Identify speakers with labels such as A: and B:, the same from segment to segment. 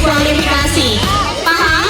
A: diskualifikasi. Paham?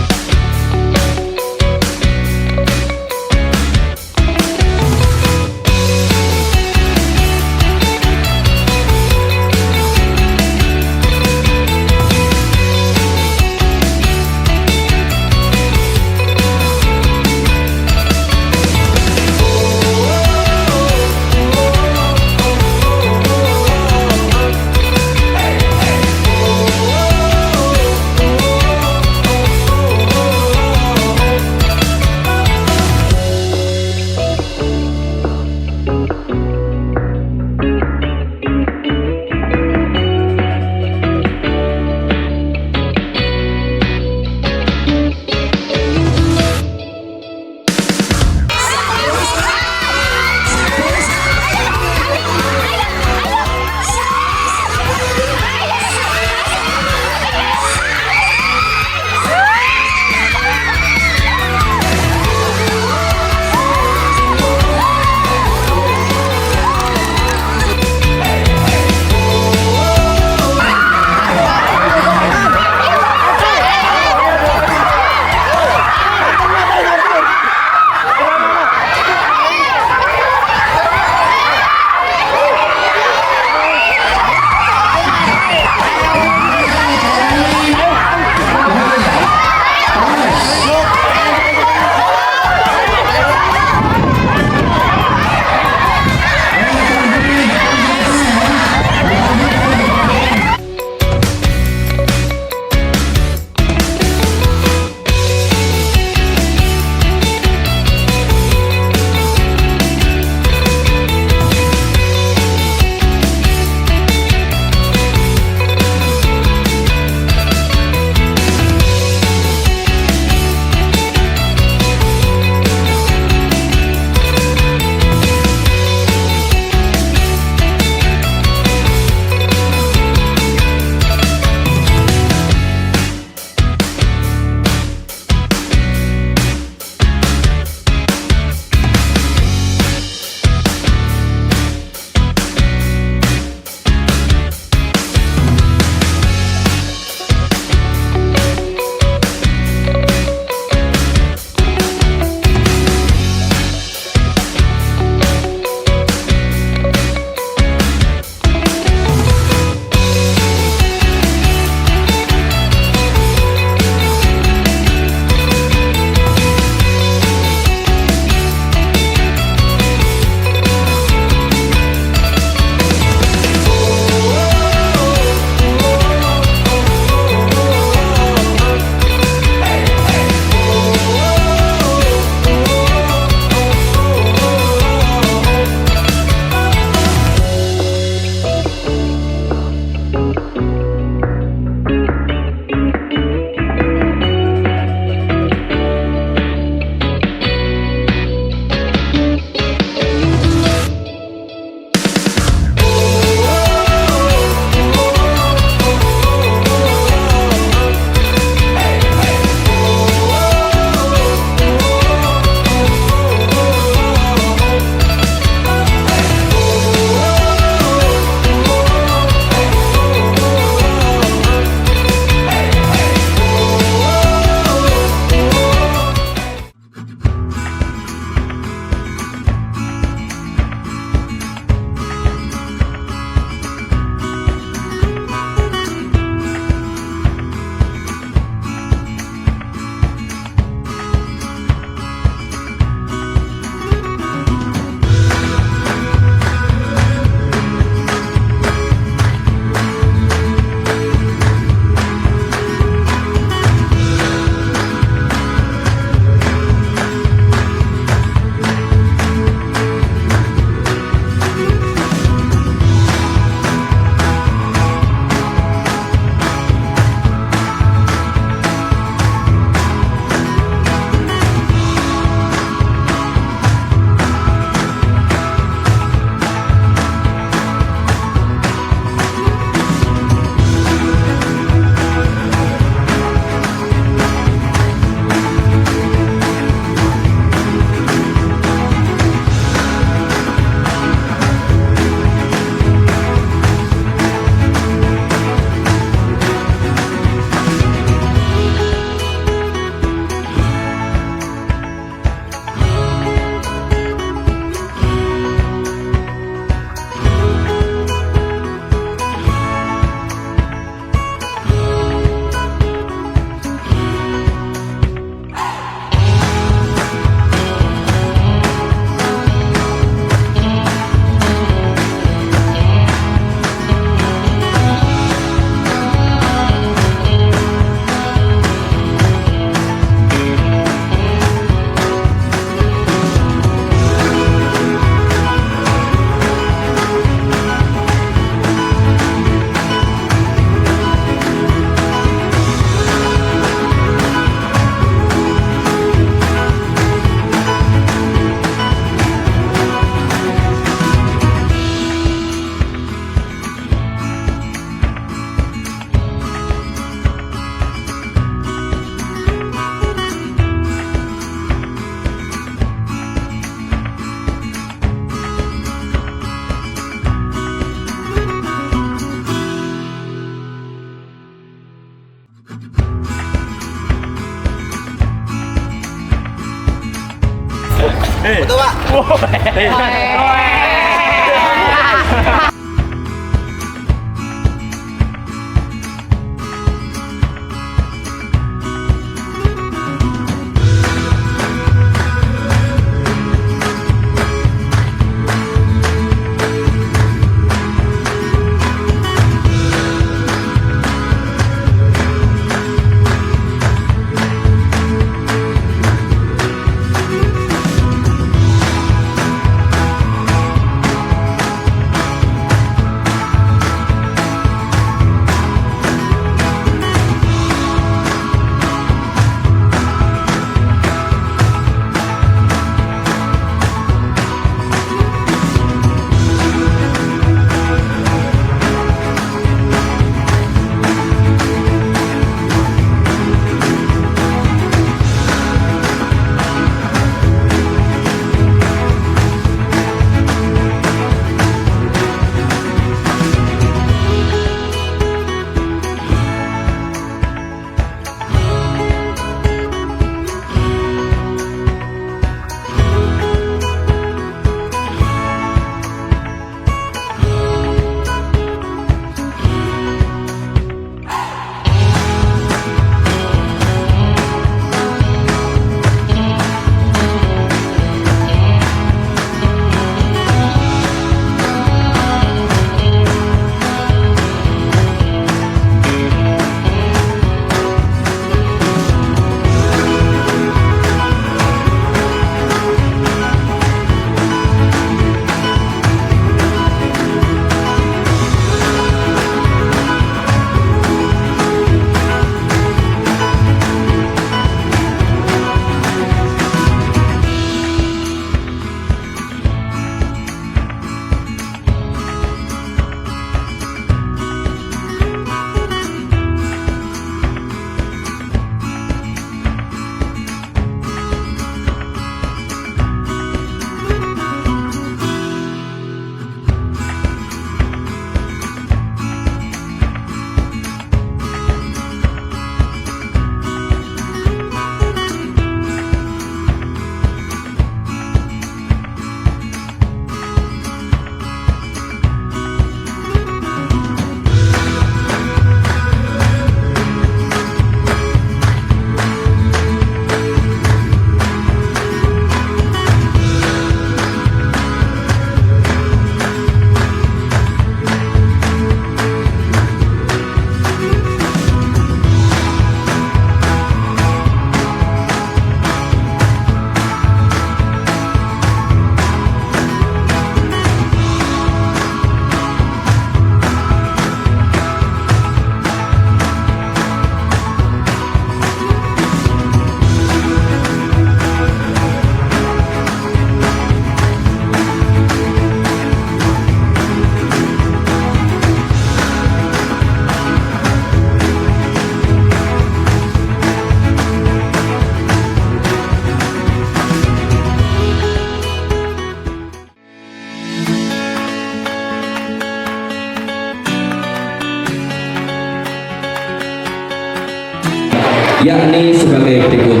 B: yakni sebagai berikut.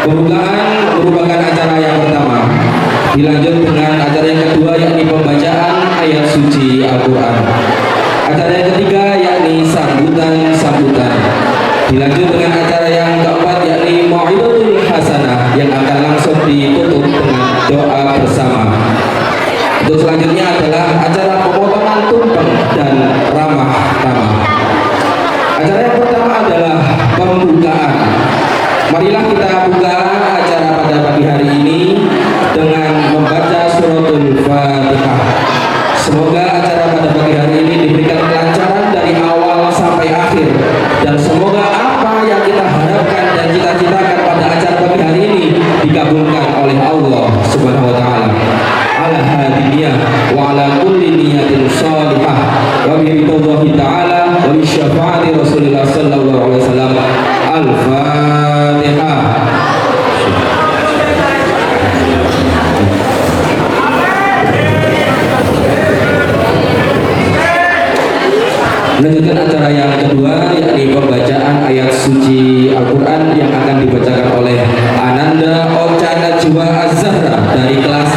B: Pembukaan merupakan acara yang pertama, dilanjut dengan acara yang kedua yakni pembacaan ayat suci Al-Quran. Acara yang ketiga yakni sambutan-sambutan, dilanjut dengan acara yang keempat yakni mau'izatul hasanah yang akan langsung ditutup dengan doa bersama. Untuk selanjutnya adalah acara pemotongan tumpeng dan ramah tamah. Acara yang pertama adalah pembukaan. Marilah kita buka acara pada pagi hari ini dengan membaca suratul Fatihah. Semoga acara pada pagi hari ini diberikan kelancaran dari awal sampai akhir, dan semoga apa yang kita harapkan dan cita-citakan pada acara pagi hari ini dikabulkan oleh Allah Subhanahu wa taala. Ala hadiniyah wa ala kulli niyatin shalihah wa bi ridwallahi ta'ala wa bi syafaati Rasulillah sallallahu alaihi wasallam. Al-Fatihah. Melanjutkan acara yang kedua yakni pembacaan ayat suci Al-Quran yang akan dibacakan oleh Ananda Ocha Najwa Az-Zahra dari kelas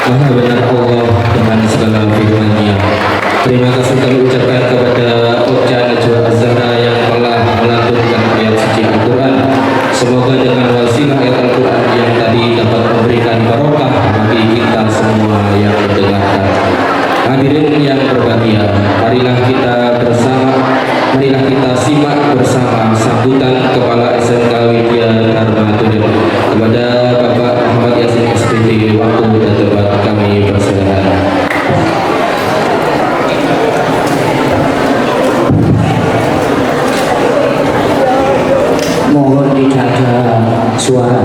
B: Maha benar Allah dengan segala firman-Nya. Terima kasih kami ucapkan kepada Okja Najwa Az-Zahra yang telah melantunkan ayat suci Al-Quran. Semoga dengan wasilah ayat Al-Quran yang tadi dapat memberikan barokah bagi kita semua yang mendengarkan. Hadirin yang berbahagia, marilah kita simak bersama sambutan Kepala SMK Widya Dharma Tulen kepada Bapak Muhammad Yasin SPT. Waktu dan tempat kami persilakan.
C: Mohon tidak ada suara.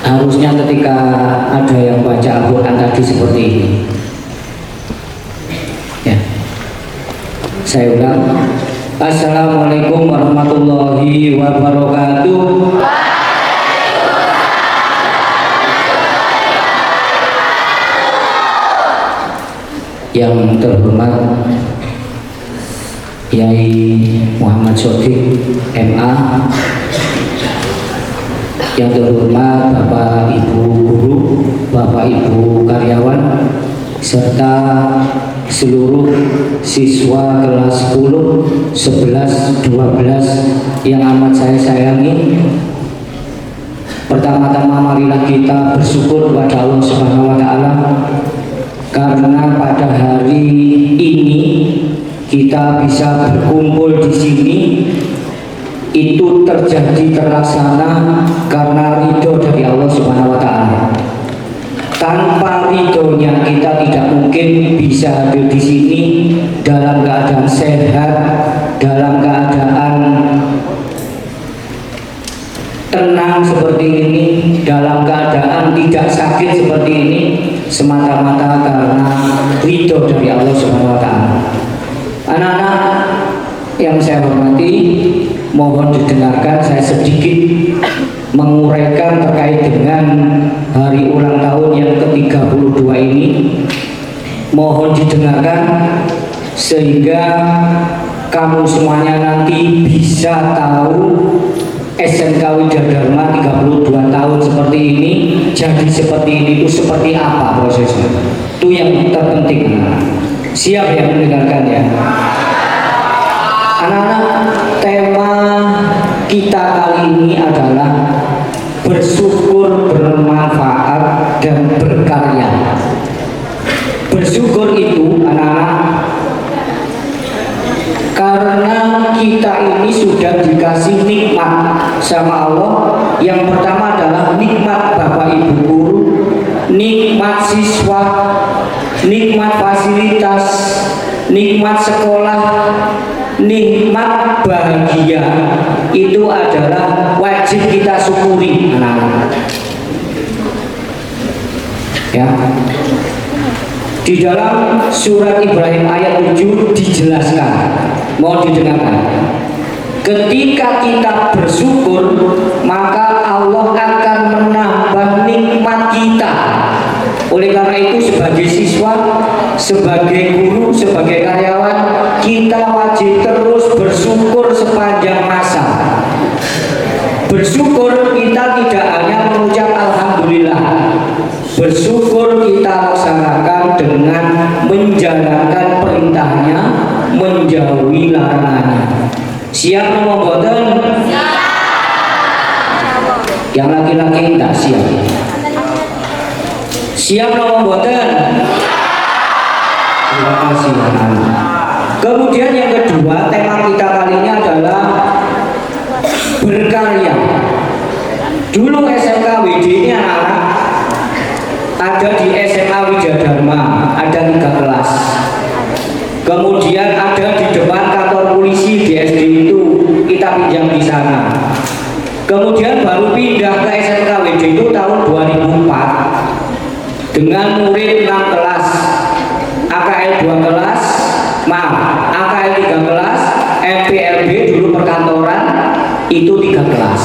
C: Harusnya ketika ada yang baca Al-Quran tadi seperti ini. Ya. Saya ulang. Assalamualaikum warahmatullahi wabarakatuh. Yang terhormat Yai Muhammad Sodik MA, yang terhormat Bapak Ibu guru, Bapak Ibu karyawan, serta seluruh siswa kelas 10, 11, 12 yang amat saya sayangi. Pertama-tama marilah kita bersyukur kepada Allah Subhanahu wa taala karena pada hari ini kita bisa berkumpul di sini. Itu terlaksana karena ridho dari Allah Subhanahu wa taala. Tanpa ridhonya kita tidak mungkin bisa hadir di sini dalam keadaan sehat, dalam keadaan tenang seperti ini, dalam keadaan tidak sakit seperti ini, semata-mata karena ridho dari Allah Subhanahu wa taala. Anak-anak yang saya hormati, mohon didengarkan saya sedikit menguraikan terkait dengan hari ulang tahun yang ke-32 ini. Mohon didengarkan sehingga kamu semuanya nanti bisa tahu SMK Widya Dharma 32 tahun seperti ini, jadi seperti ini itu seperti apa prosesnya. Itu yang terpenting. Siap ya mendengarkan ya. Anak-anak, tema kita kali ini adalah bersyukur, bermanfaat, dan berkarya. Bersyukur itu anak-anak karena kita ini sudah dikasih nikmat sama Allah. Yang pertama adalah nikmat Bapak Ibu guru, nikmat siswa, nikmat fasilitas, nikmat sekolah, nikmat bahagia. Itu adalah wajib kita syukuri anak-anak ya. Di dalam surat Ibrahim ayat 7 dijelaskan, mau didengarkan. Ketika kita bersyukur, maka Allah akan menambah nikmat kita. Oleh karena itu sebagai siswa, sebagai guru, sebagai karyawan, kita wajib terus bersyukur sepanjang masa. Bersyukur kita tidak hanya mengucap alhamdulillah. Bersyukur kita laksanakan dengan menjalankan perintahnya, menjauhi larangannya. Siap nomor boten? Yang laki-laki tidak siap. Siap nomor boten? Terima kasih anak-anak. Kemudian yang kedua, tema kita kali ini adalah berkarya. Dulu SMK WD ini anak-anak ada di SMA Widya Dharma, ada 3 kelas. Kemudian ada di depan kantor polisi di SD itu, kita pinjam di sana. Kemudian baru pindah ke SMK WD itu tahun 2004 dengan murid 6 kelas, AKL 2 kelas, AKL 3 kelas, MPLB dulu perkantoran itu 3 kelas.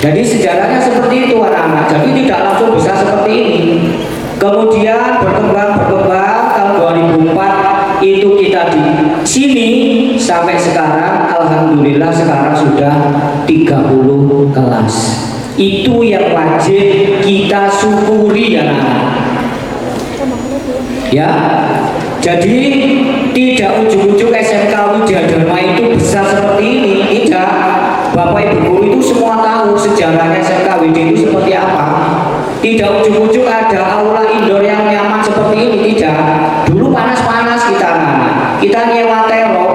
C: Jadi sejarahnya seperti itu anak-anak. Jadi tidak langsung bisa seperti ini. Kemudian berkembang tahun 2004 itu kita di sini sampai sekarang. Alhamdulillah sekarang sudah 30 kelas. Itu yang wajib kita syukuri ya anak-anak. Ya, jadi tidak ujuk-ujuk SMK Widya Dharma itu besar seperti ini, tidak. Bapak Ibu guru itu semua tahu sejarahnya SMK Widya itu seperti apa. Tidak ujuk-ujuk ada aula indoor yang nyaman seperti ini, tidak. Dulu panas-panas kita anak-anak, kita nyewa terok.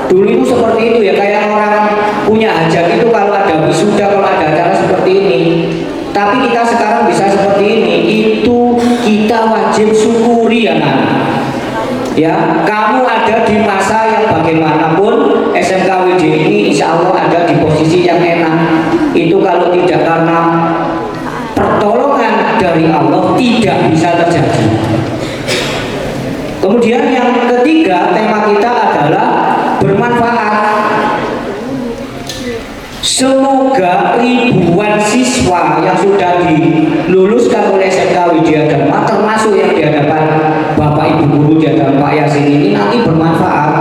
C: Dulu itu seperti itu ya, kayak orang punya hajat itu kalau ada wisuda, kalau ada acara seperti ini. Tapi kita sekarang bisa seperti ini, itu kita wajib syukuri ya anak. Ya, kamu ada di masa yang bagaimanapun, SMK WD ini insya Allah ada di posisi yang enak. Itu kalau tidak karena pertolongan dari Allah tidak bisa terjadi. Kemudian yang ketiga, tema kita adalah bermanfaat. Semoga ribuan siswa yang sudah diluluskan oleh SMK Widya Dharma, termasuk yang di hadapan Bapak Ibu guru di hadapan Pak Yasin ini, nanti bermanfaat,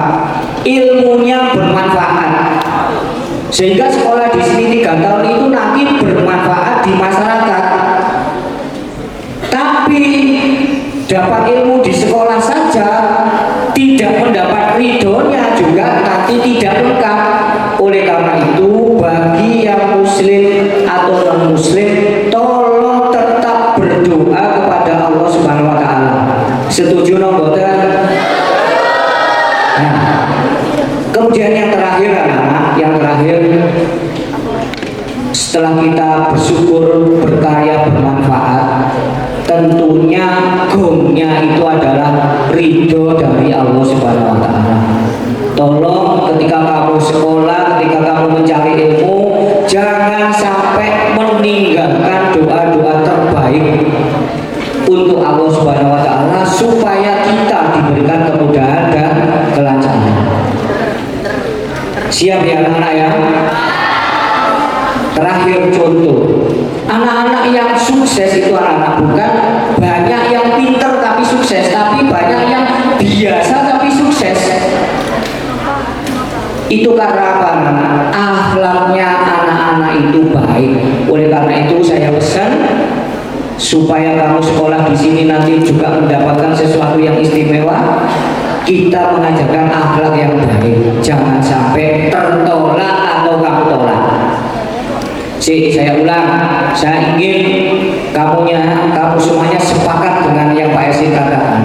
C: ilmunya bermanfaat, sehingga sekolah di sini 3 tahun itu nanti bermanfaat di masyarakat. Tapi dapat ilmu di sekolah saja tidak mendapat ridhonya juga nanti tidak lengkap. Oleh karena itu, bagi yang muslim atau non muslim, tolong tetap berdoa kepada Allah Subhanahu wa taala. Setuju no boten? Nah, kemudian yang terakhir anak-anak, yang terakhir, setelah kita bersyukur, berkarya, bermanfaat, tentunya gongnya itu adalah ridho dari Allah Subhanahu wa taala. Tolong ketika kamu sekolah, ketika kamu mencari ilmu, jangan sampai meninggalkan doa-doa terbaik untuk Allah Subhanahu wa taala supaya kita diberikan kemudahan dan kelancaran. Siap ya anak-anak ya? Terakhir contoh, anak-anak yang sukses itu anak-anak bukan banyak yang pinter tapi sukses, tapi banyak yang biasa tapi sukses. Itu karena apa anak-anak? Akhlaknya anak-anak itu baik. Oleh karena itu saya pesan supaya kamu sekolah di sini nanti juga mendapatkan sesuatu yang istimewa. Kita mengajarkan akhlak yang baik. Jangan sampai tertolak atau kamu tolak. Saya ulang, saya ingin kamu semuanya sepakat dengan yang Pak Yasin katakan.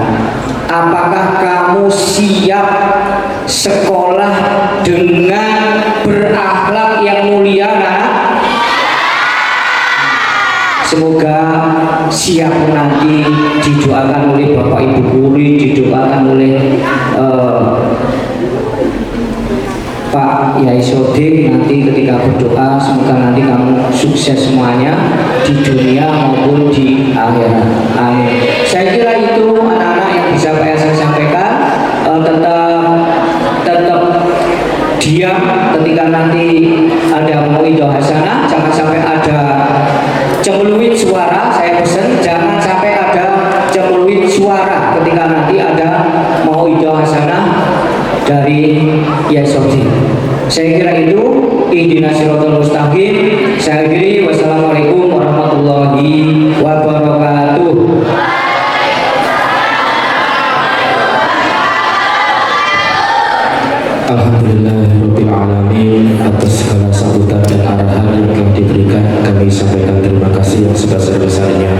C: Apakah kamu siap sekolah dengan berakhlak yang mulia? Nah, semoga siap nanti didoakan oleh Bapak Ibu guru, didoakan oleh Pak Yai Sodik nanti ketika berdoa, semoga nanti kamu sukses semuanya di dunia maupun di akhirat. Amin. Saya kira itu anak-anak yang bisa Pak Yasin sampaikan. Tetap diam ketika nanti ada mauidhah hasanah, jangan sampai ada cemeluit suara. Saya pesan jangan sampai ada cemeluit suara ketika nanti ada mauidhah hasanah dari Yasodi. Saya kira itu. Ihdinas siratal mustaqim. Saya akhiri. Wassalamualaikum warahmatullahi wabarakatuh.
B: Alhamdulillahirabbil alamin atas segala sambutan dan arahan yang telah diberikan, kami sampaikan terima kasih yang sebesar-besarnya.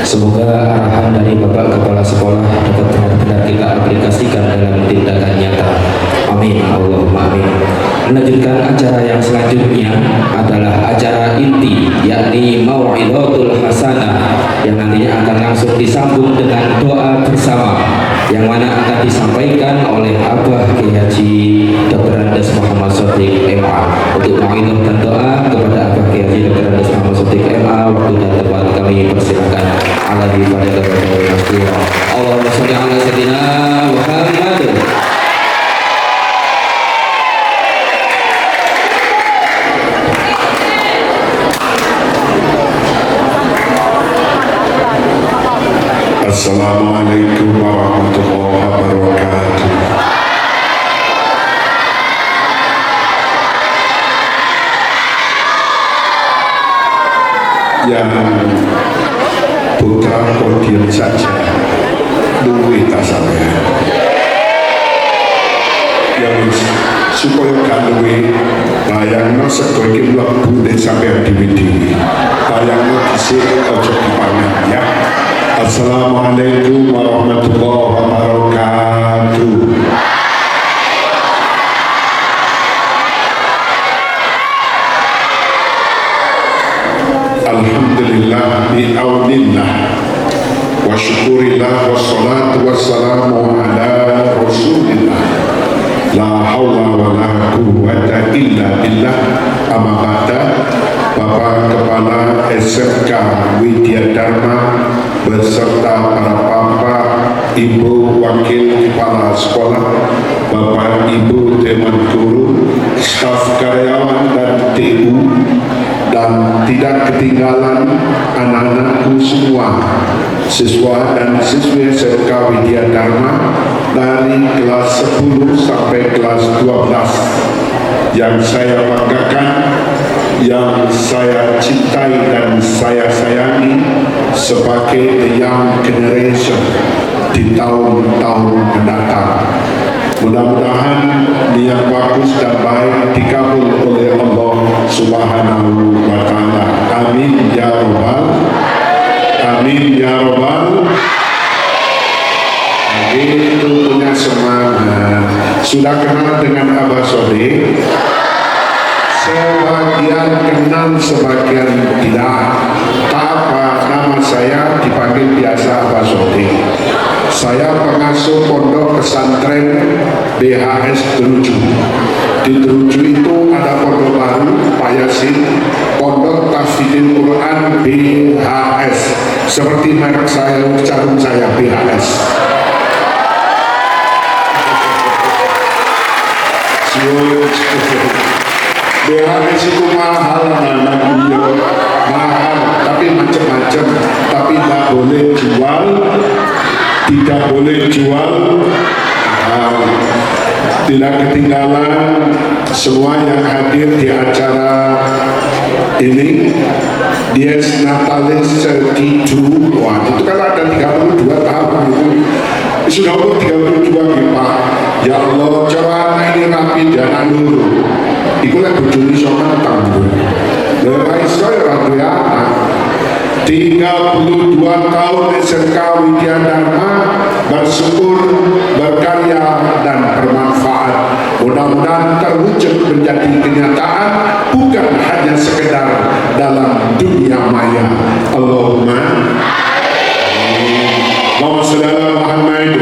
B: Semoga arahan dari Bapak Kepala Sekolah dapat benar-benar kita aplikasikan dalam tindakan nyata. Amin, Allahumma amin. Melanjutkan acara yang selanjutnya adalah acara inti, yakni mau'izatul hasanah, yang nantinya akan langsung disambung dengan doa bersama, yang mana akan disampaikan oleh Abah Kiai Haji Dr. Andes Muhammad Sotik MA. Untuk mau'izah dan doa kepada Abah Kiai Haji Dr. Andes Muhammad Sotik MA, waktu dan tempat kami persilakan. Alaihi wa sallam. Allahumma sholli ala sayyidina Muhammad.
D: Assalamualaikum warahmatullahi wabarakatuh. yang putra kok diam saja duwe ta sampeyan ya wis supaya gak luwe bayangno sego iki mlebu nek sampeyan dhewe-dhewe bayangno dhisik aja dipangan ya. Assalamualaikum warahmatullahi wabarakatuh. Alhamdulillah bi'aunillah wa syukurillah wa salatu wassalamu ala rasulillah la hawla wa la quwwata illa billah. Amma ba'da. Bapak Kepala SMK Widya Dharma beserta para bapak, ibu wakil kepala sekolah, bapak ibu teman guru, staf karyawan dan TU, dan tidak ketinggalan anak-anakku semua, siswa dan siswi SMK Widya Dharma dari kelas 10 sampai kelas 12 yang saya banggakan, yang saya cintai dan saya sayangi sebagai the young generation di tahun-tahun mendatang. Mudah-mudahan niat bagus dan baik dikabul oleh Allah Subhanahu wa Ta'ala. Amin ya Rabbal. Amin ya Rabbal. Itu punya semangat. Sudah kenal dengan Abah Sode? Sebagian kenal, sebagian tidak. Apa nama saya dipanggil biasa Abah Sode. Saya pengasuh pondok pesantren BHS Teruju. Di Teruju itu ada pondok baru Pak Yasin, pondok Tahfidzul Quran BHS, seperti merek saya, calon saya BHS. BHS itu mahal, mahal, tapi macam-macam, tapi tidak boleh jual, tidak boleh jual. Tidak ketinggalan semua yang hadir di acara ini, Dies Natalis 32. Wah, itu kan ada 32 tahun itu. Sudah umur 32 nih Pak. Ya Allah, coba ini rapi dan anur. Iku lah bujuni soman tangguh. Lepai saya ratu ya. 32 tahun SMK Widya Dharma bersyukur, berkarya dan bermanfaat. Mudah-mudahan terwujud menjadi kenyataan, bukan hanya sekedar dalam dunia maya. Allahumma Allahumma shalli ala Muhammad.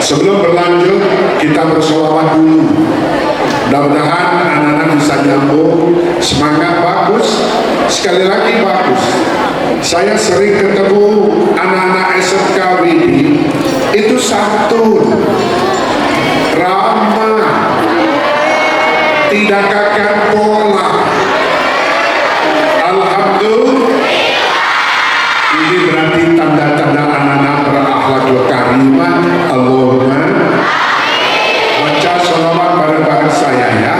D: Sebelum berlanjut, kita bersolawat dulu. Mudah-mudahan anak-anak bisa nyambung. Semangat bagus, sekali lagi bagus. Saya sering ketemu anak-anak SMK Widi, itu santun, ramah, tidak akan pola. Alhamdulillah. Ini berarti tanda-tanda anak-anak berakhlak karimah. Allahumma baca sholawat bareng-bareng saya ya.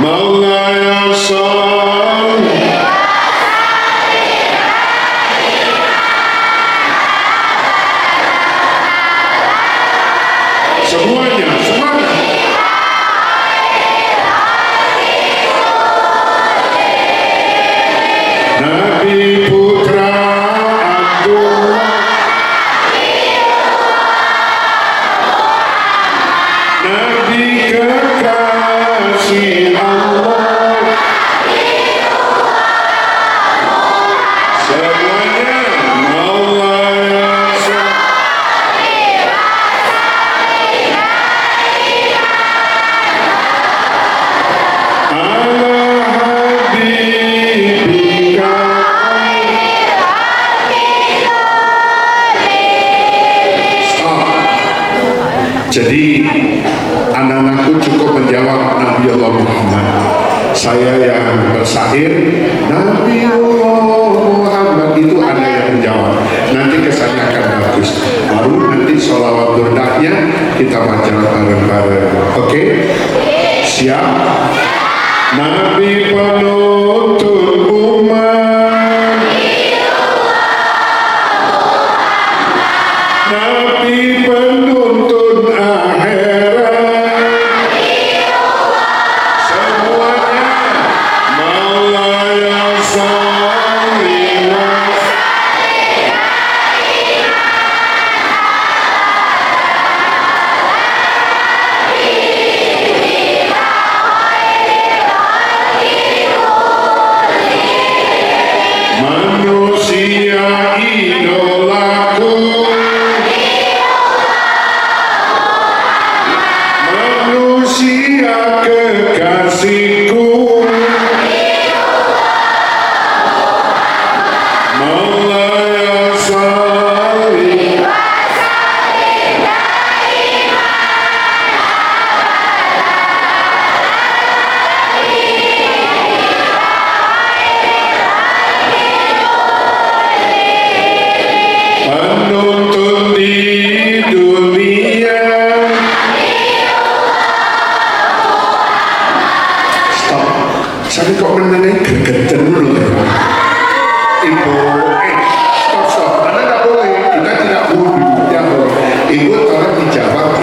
D: Maulaya sholli semuanya, semangat. Nabi Putra Abdullah, Nabi kekasih Allah, semuanya Maulaya Jadi anak-anakku cukup menjawab Nabi Allah Muhammad. Saya yang bersair Nabi Allah Muhammad, itu ada yang menjawab. Nanti kesannya akan bagus. Baru nanti sholawat burdahnya kita baca bareng-bareng. Oke? Siap? Nabi penuntun Manusia idolaku, manusia kekasihku, Maulaya salli penuntun di dunia. Stop. Saya kok mengenai gergeten dulu ya. Ibu, stop. Anda nggak boleh. Kita tidak boleh. Tidak boleh. Ibu tolong dijawab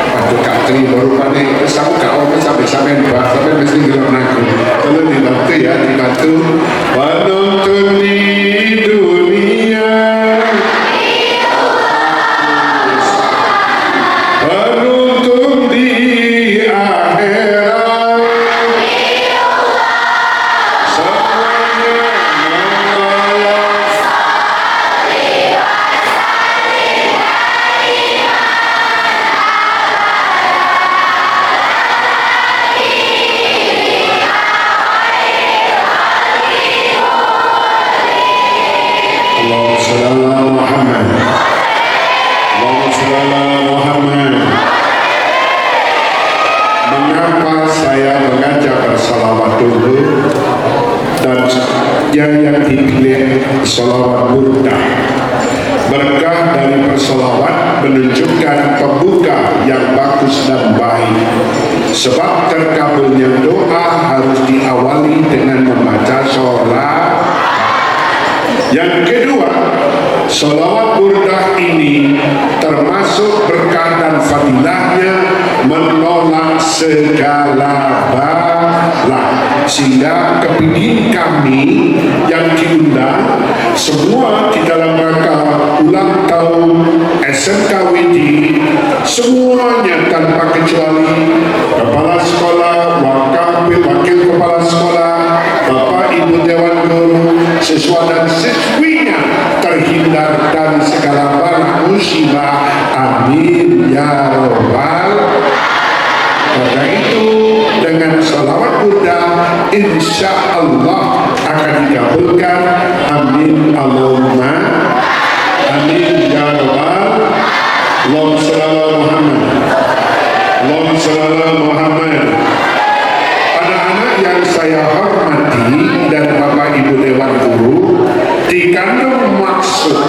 D: Waduh Katri baru panik. Saya nggak mau sampai bahas sampai mesti bilang aku. Tolong dibantu ya, dibantu. Penuntun di dunia. Penuntun di akhirat. Semuanya mengalah. Allahumma shalli ala Muhammad. Allahumma shalli ala Muhammad. Mengapa saya mengajak bersalawat dulu dan yang dipilih salawat burdah? Berkah dari bersalawat menunjukkan pembuka yang bagus dan baik. Sebab terkabulnya doa harus diawali dengan membaca sholat. Yang kedua, salawat burdah ini termasuk berkah dan fadilahnya menolak segala bala, sehingga kepingin kami yang diundang semua di dalam rangka ulang tahun SMK Widi, semuanya tanpa kecuali kepala sekolah, wakil kepala sekolah, Bapak Ibu Dewan Guru, siswa dan siswinya terhindar dari segala bala musibah. Amin ya robbal. Karena itu dengan salawat burdah insya Allah akan dikabulkan. Amin Allahumma amin ya robbal. Allahumma shalli ala Muhammad. Allahumma shalli ala Muhammad. Anak-anak yang saya hormati dan Bapak Ibu Dewan Guru, dikandung maksud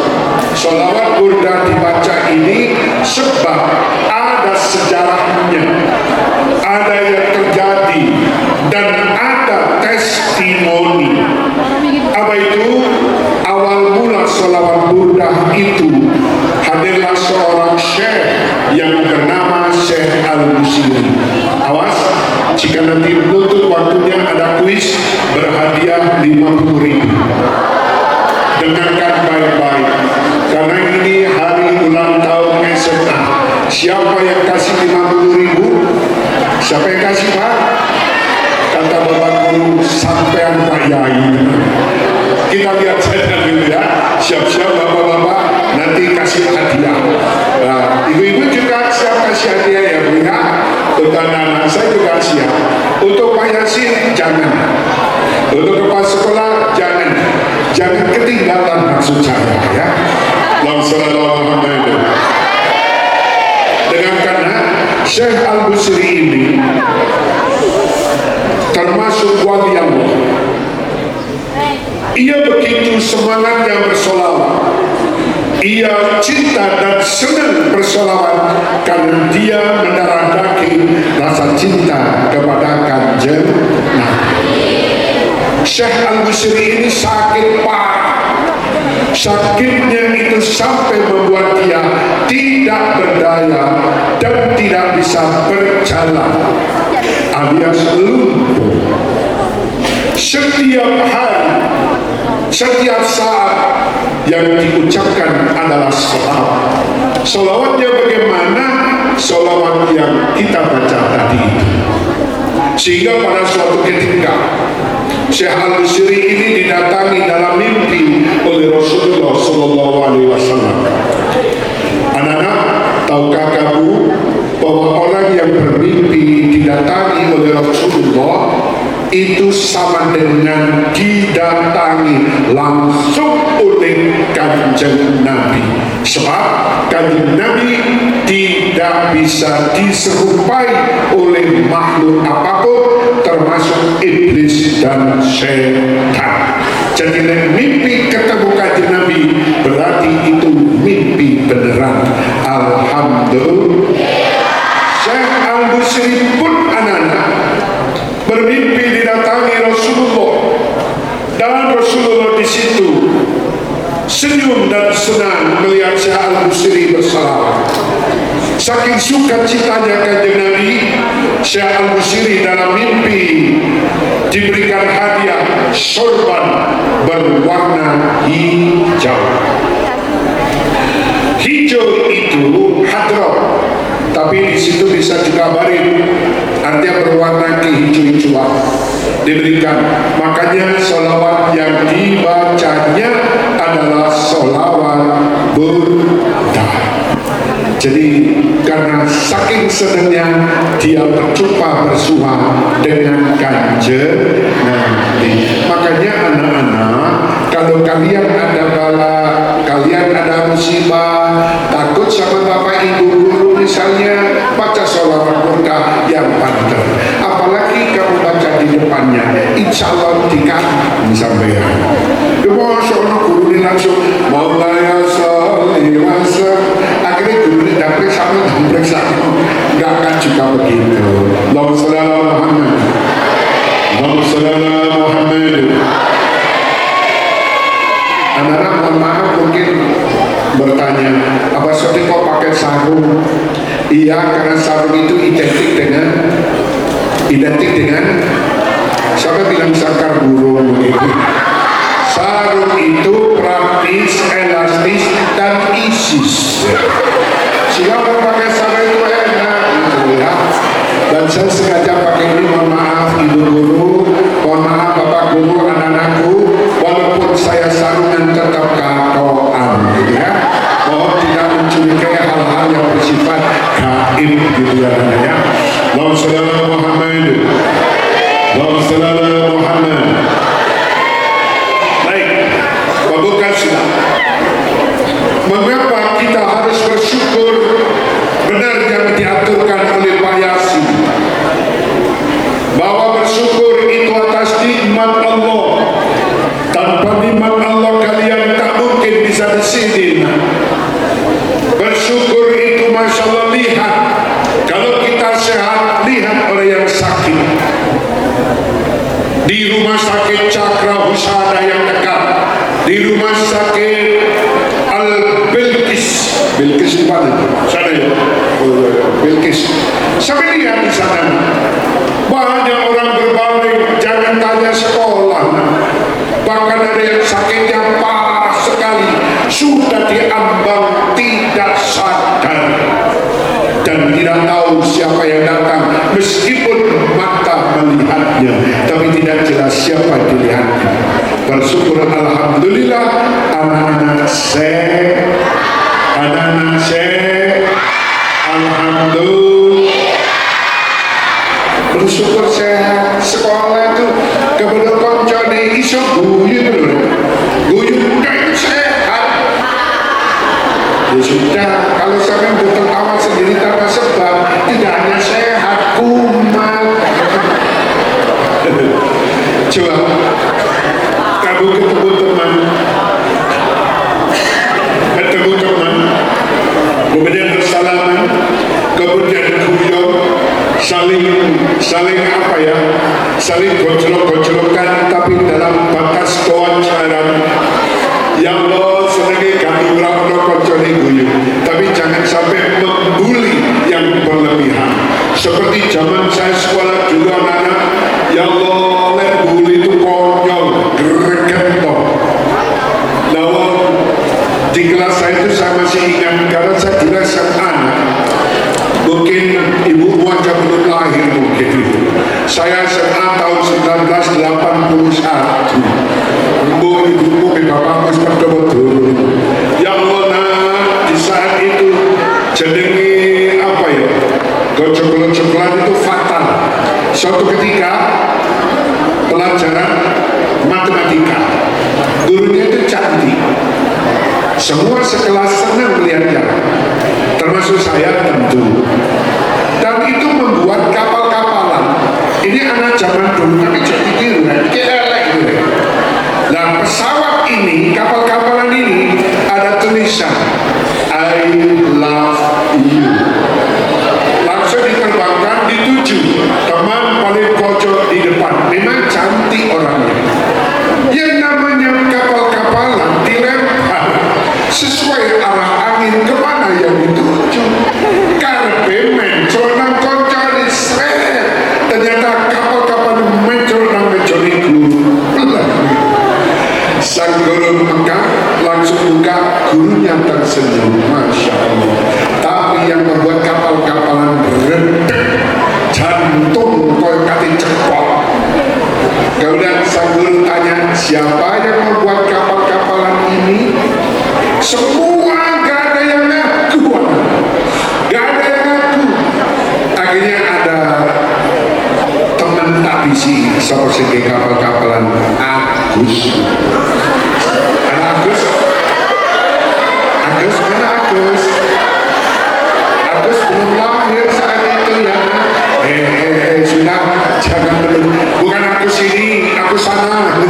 D: salawat burdah dibaca ini sebab ada sejarahnya, ada yang terjadi dan ada testimoni. Apa itu? Awal mula salawat burdah itu hadirlah seorang syekh yang bernama Syekh Al-Busiri. Awas, jika nanti menutup waktunya ada kuis berhadiah 50.000. Dengarkan baik-baik, karena ini hari ulang tahun SMA. Siapa yang kasih 50.000? Siapa yang kasih, Pak? Kata Bapak Guru, sampean Pak Yai. Kita lihat saja dulu ya. Siap-siap bapak-bapak nanti kasih hadiah. Nah, ibu-ibu juga siap kasih hadiah ya Bu ya. Untuk anak-anak saya juga siap. Untuk Pak Yasin jangan. Untuk kepala sekolah jangan. Jangan ketinggalan maksud saya ya. Allahumma dengan karena Syekh Al-Busiri ini termasuk wali Allah. Ia begitu semangatnya bersolawat. Ia cinta dan senang bersolawat karena dia mendarah daging rasa cinta kepada Kanjeng Nabi. Syekh Al-Busiri ini sakit parah. Sakitnya itu sampai membuat dia tidak berdaya dan tidak bisa berjalan, alias lumpuh. Setiap hari, setiap saat yang diucapkan adalah sholawat. Sholawatnya bagaimana? Sholawat yang kita baca tadi. Sehingga pada suatu ketika Syekh Al-Busiri ini didatangi dalam mimpi oleh Rasulullah Sallallahu Alaihi Wasallam. Anak-anak, tahukah kamu bahwa orang yang bermimpi didatangi oleh Rasulullah itu sama dengan didatangi langsung oleh Kanjeng Nabi. Sebab Kanjeng Nabi tidak bisa diserupai oleh makhluk apapun, termasuk iblis dan setan. Jadi mimpi ketemu Kanjeng Nabi berarti itu mimpi beneran. Alhamdulillah. Syekh Al-Busiri pun anak-anak bermimpi didatangi Rasulullah, dan Rasulullah di situ senyum dan senang melihat Syekh Al-Busiri bersalawat. Saking sukacitanya Kanjeng Nabi, Syekh Al-Busiri dalam mimpi diberikan hadiah sorban berwarna hijau. Hijau itu hadroh, tapi di situ bisa dikabarin artinya berwarna kehijau-hijauan diberikan. Makanya sholawat yang dibacanya adalah sholawat burda. Jadi karena saking senangnya dia berjumpa bersua dengan Kanjeng Nabi. Makanya anak-anak, kalau kalian ada bala, kalian ada musibah, takut sama bapak ibu guru misalnya, baca sholawat burda yang pantas. Apalagi kamu baca di depannya, insya Allah dikasih sampean. Cuma seorang guru ini langsung Maulaya sholli wa sallim. Akhirnya guru ini dah periksa, nggak akan juga begitu. Allahumma sholli ala Muhammad. Allahumma sholli ala Muhammad. Anak-anak mohon maaf mungkin bertanya, apa seperti kok pakai sarung? Iya, karena sarung itu identik dengan siapa bilang sakar burung begitu. Sarung itu praktis, elastis, dan isis. Siapa pakai sarung itu enak gitu ya. Dan saya sengaja pakai ini, mohon maaf ibu guru, mohon maaf bapak guru, anak-anakku, walaupun saya sarungan tetap katoan gitu ya. Mohon tidak mencurigai hal-hal yang bersifat gaib gitu ya. Allahumma sholli ala Muhammad. Allahumma sholli ala Muhammad. Baik, Bapak sudah. Mengapa kita harus bersyukur benar yang diaturkan oleh Pak Yasin, bahwa bersyukur itu atas nikmat Allah. Tanpa nikmat Allah kalian tak mungkin bisa di sini. Bersyukur itu Masya Allah, lihat kalau kita sehat, lihat orang yang sakit di rumah sakit Cakra Husada yang dekat, di rumah sakit Al-Bilqis, Bilqis di mana? Sana ya, Bilqis. Sampai lihat di sana banyak orang berbaring, jangan tanya sekolah. Bahkan ada yang sakitnya parah sekali, sudah diambang tidak sadar dan tidak tahu siapa yang datang, meskipun mata melihatnya tapi tidak jelas siapa dilihatnya. Bersyukur alhamdulillah, anak-anak sehat, alhamdulillah. Bersyukur sehat. Sekolah itu kepada koncone iso guyu kayak sehat. Ya sudah, kalau sampai tertawa sendiri tanpa sebab, tidak hanya sehat, kumat. Coba kamu ketemu teman, kemudian bersalaman, kemudian guyon, saling apa ya, saling gojlok-gojlokan, tapi dalam batas kewajaran. Ya Allah, senangi kamu ngelakno koncone guyu, tapi jangan sampai membuli yang berlebihan. Seperti zaman saya sekolah dulu anak-anak, ya Allah, bully itu konyol, greget toh. ibumu ke bapakmu seperti betul. Ya Allah, nak, di saat itu jenenge apa ya, gojok-gojokan itu fatal. Suatu ketika pelajaran matematika, gurunya itu cantik, semua sekelas senang melihatnya, termasuk saya tentu. Dan itu membuat kapal-kapalan. Ini anak zaman dulu, tapi jadi tiru, nanti elek gitu. Nah, pesawat ini, kapal-kapalan ini ada tulisan I love you. Langsung diterbangkan, dituju teman paling pojok di depan. Memang cantik orangnya. Yang namanya kapal-kapalan dilempar sesuai arah angin kemana yang dituju. Karpe mencol nang koncari seret. Ternyata kapal-kapal mencol nang mencoli guru. Sang guru Mekah langsung buka, gurunya tersenyum, Masya Allah. Tapi yang membuat kapal-kapalan berendek, jantung kau kati cepot. Kemudian sang guru tanya, siapa yang membuat kapal-kapalan ini? Semua gak ada yang ngaku, gak ada yang ngaku. Akhirnya ada teman tak bisi seperti kapal-kapalan, Agus. Agus mana Agus? Agus belum lahir saat itu ya. Sudah, jangan belum. Bukan Agus ini, Agus sana.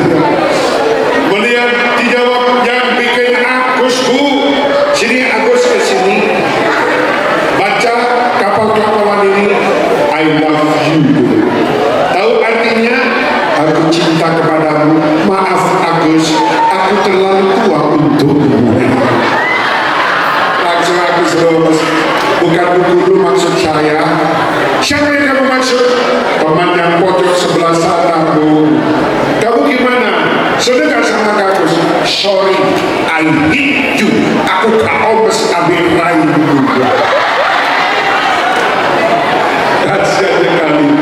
D: Melihat dijawab yang bikin Agus bu. Sini Agus ke sini. Baca kapal-kapalan ini. I love you. Tahu artinya? Aku cinta kepadamu. Maaf Agus, aku terlalu tua untukmu. Langsung aku terus, bukan guru maksud saya. Siapa yang kamu maksud? Teman yang pojok sebelah sana, Bu. Kamu gimana? Sedekah sama Agus? Sorry, I need you. Aku gak omes ambil rayu. Kasihan sekali.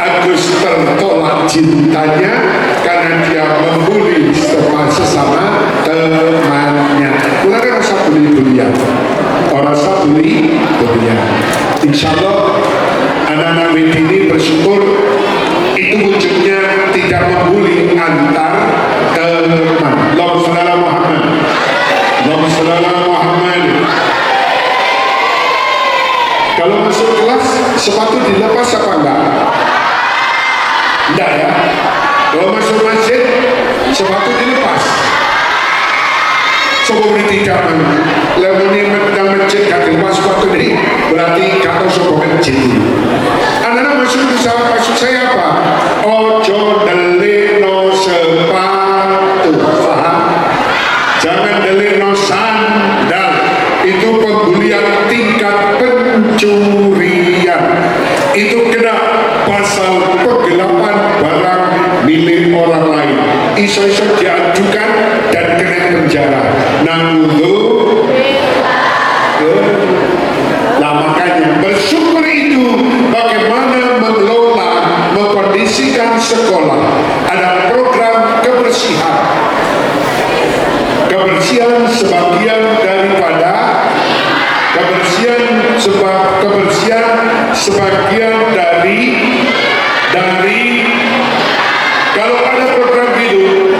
D: Agus tertolak cintanya karena dia membuli sesama temannya. Mulai rasa bully-bulian, rasa bully-bulian. Insya Allah anak-anak ini bersyukur itu wujudnya tidak membuli antar teman. Allahumma shalli ala Muhammad. Allahumma shalli ala Muhammad. Kalau masuk kelas sepatu dilepas apa enggak? Enggak ya. Kalau masuk masjid sepatu dilepas. Sopo tidak lemuni menang masjid kaki lepas sepatu ini berarti kau sopo masjid. Anak-anak maksud saya apa? Ojo delino sepatu, paham? Jangan delino sandal. Itu pembulian tingkat pencurian. Itu kena pasal penggelapan barang milik orang lain. Iso-iso diajukan dan kena penjara. Nah makanya bersyukur itu bagaimana mengelola, mengkondisikan sekolah. Ada program kebersihan. Kebersihan sebagian daripada kebersihan sebagian dari kalau ada program itu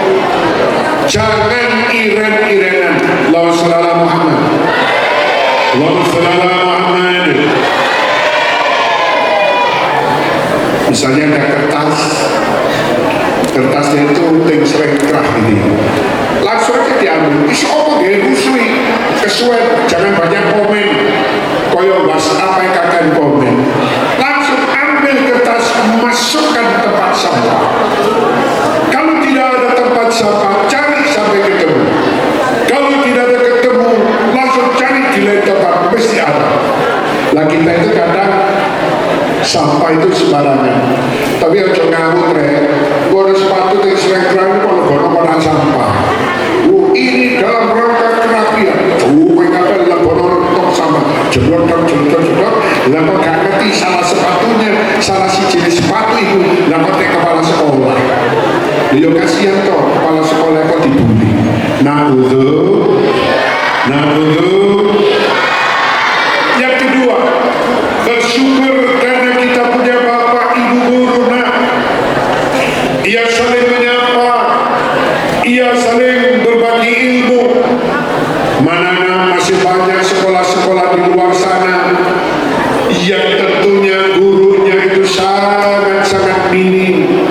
D: jangan iren-irenan. Allahumma shalli ala Muhammad. Allahumma shalli ala Muhammad. Misalnya ada kertasnya itu ting sering kerah ini, langsung aja diambil. Iso apa gaya rusui kesuai, jangan banyak komen. Koyo WhatsApp yang kakak komen, langsung ambil kertas, masukkan tempat sampah. Kalau tidak ada tempat sampah, cari sampai ketemu. Kalau tidak ada ketemu, langsung cari di lain tempat, mesti ada. Lah kita itu kadang sampah itu sembarangan. Tapi ojo ngamuk rek, gua sepatu yang sering kerang kalau bono sampah. Ini dalam rangka kerapian. Mengapa dalam bono sama jedot, lah kok gak ngerti salah sepatunya, salah si jenis sepatu itu, lah kok kepala sekolah. Dia kasihan toh kepala sekolah kok dibully. Na'udzu. Yang kedua, bersyukur karena kita punya bapak ibu guru. Ia saling menyapa, ia saling berbagi ilmu. Mana masih banyak sekolah-sekolah di luar sana yang tentunya gurunya itu sangat-sangat minim.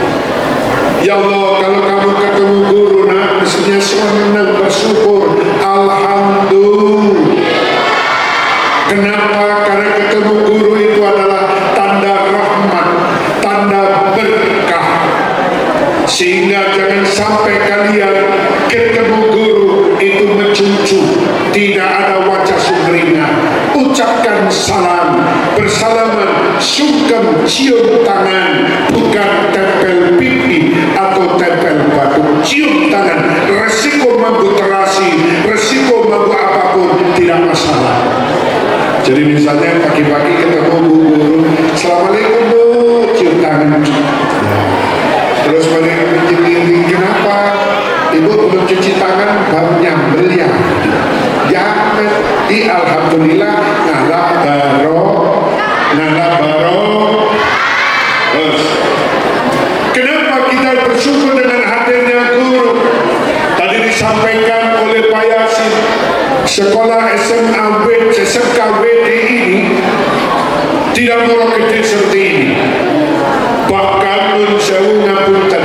D: Ya Allah, kalau kamu ketemu guru mestinya senang, bersyukur, alhamdulillah. Kenapa? Karena ketemu guru itu adalah tanda rahmat, tanda berkah. Sehingga jangan sampai kalian ketemu guru itu mencucu, tidak ada wajah sumringah. Ucapkan salam, bersalaman, sungkem, cium tangan, bukan tempel pipi atau tempel batu. Cium tangan, resiko mabuk terasi, resiko mabuk apapun tidak masalah. Jadi misalnya pagi-pagi ketemu bu guru, assalamualaikum bu, cium tangan. Terus balik menjadi kenapa? Ibu belum cuci tangan, baru nyambel ya. Di alhamdulillah nala baro. Terus kenapa kita bersyukur dengan hadirnya guru? Tadi disampaikan oleh Pak Yasin, sekolah SMKWD ini tidak meroket seperti ini. Bahkan menjauh ngapunten,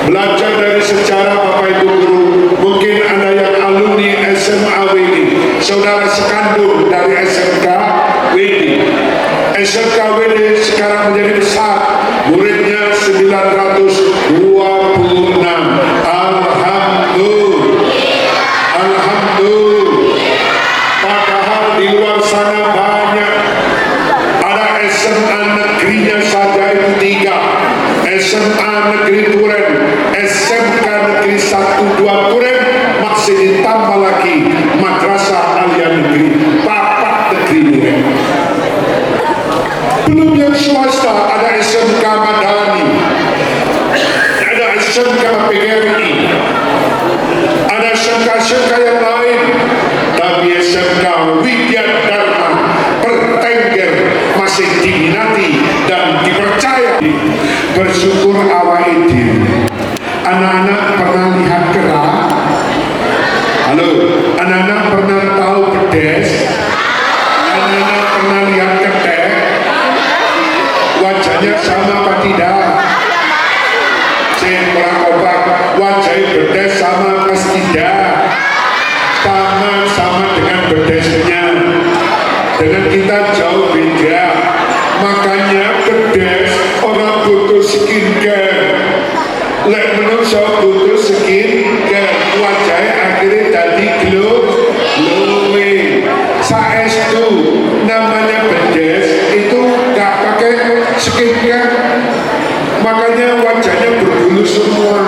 D: belajar dari sejarah Bapak Ibu guru. Mungkin ada yang alumni SMKWD, saudara sekandung dari SMKWD. SMKWD sekarang menjadi besar, muridnya 926. Alhamdulillah. Padahal di luar sana banyak. Ada SMA negerinya saja itu 3, SMA negeri Turen, SMK negeri 1-2 Turen, masih ditambah lagi madrasah alia negeri 4 negeri Turen. Belum yang swasta, ada SMK Madani, ada SMK PGRI, ada SMK yang lain, tapi SMK Widya Dharma Pertengger masih diminati dan dipercaya. Bersyukur awaidin. Anak-anak pernah lihat kera? Halo, anak-anak pernah tahu pedes? Anak-anak pernah lihat ketek? Wajahnya sama apa tidak? Kurang obat, wajahnya bedes sama apa tidak? Sama dengan bedesnya. Dengan kita jauh beda. Makanya bedes orang butuh skincare. Lek menungso butuh skincare. Wajahnya akhirnya jadi glowing. Saestu namanya bedes itu gak pakai skincare. Makanya wajahnya berbulu semua.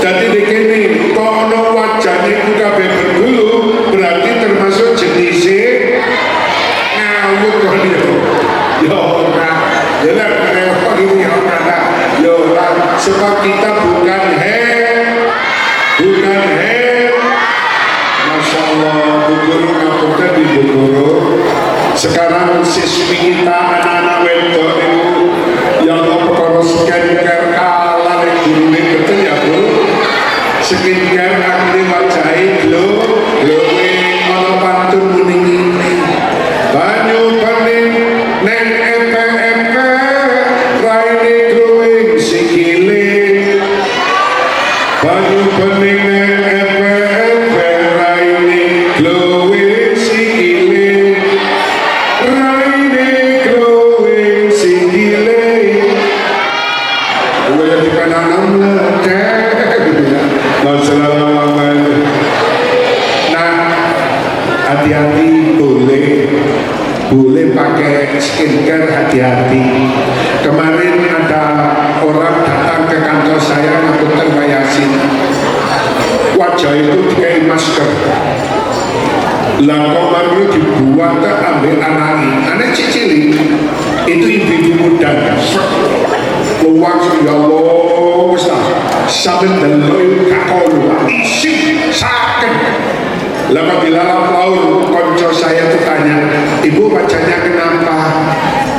D: Jadi begini, kalau wajahnya juga berbulu, berarti termasuk jenisnya ngawuk kali. Sebab kita bukan Masya Allah, Bu Guru ngapunten di Bu Guru. Sekarang siswi kita anak-anak wedok itu yang mau perkara skincare kalah nek gurune betul ya Bu. Skincare akhirnya wajahnya glowing, ono pantun muni ngene. Banyu bening neng empe-empe raine glowing sikile. Banyu bening neng empe-empe raine glowing sikile. Raine glowing sikile. Gue yang dipenanam ledek. Nah, hati-hati, boleh pakai skincare, hati-hati. Kemarin ada orang datang ke kantor saya ngapunten Pak Yasin, wajah itu dikai masker. Lah kemarin dibuat ambil anak cicili itu ibu-ibu muda. Luang ya Allah, sampai deloi kakolu isi Lama dilalap laur, konco saya tuh tanya, ibu bacanya kenapa?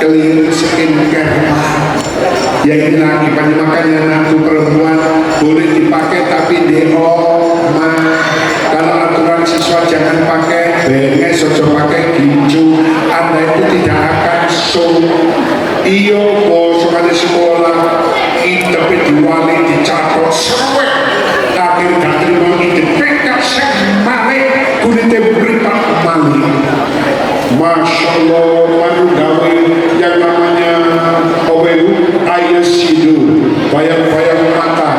D: Clear skincare Pak. Ya ini lagi, makanya anakku perempuan boleh dipakai tapi ma. Kalau aturan siswa jangan pakai benges, ojo pakai gincu. Anda itu tidak akan iyo mau semuanya sekolah tapi diwali dicatat sewek akhir gak terima ide pekak sekmare kulitnya beripat kembali. Masya Allah, baru gawe yang namanya OWU ayah sidu bayang-bayang mata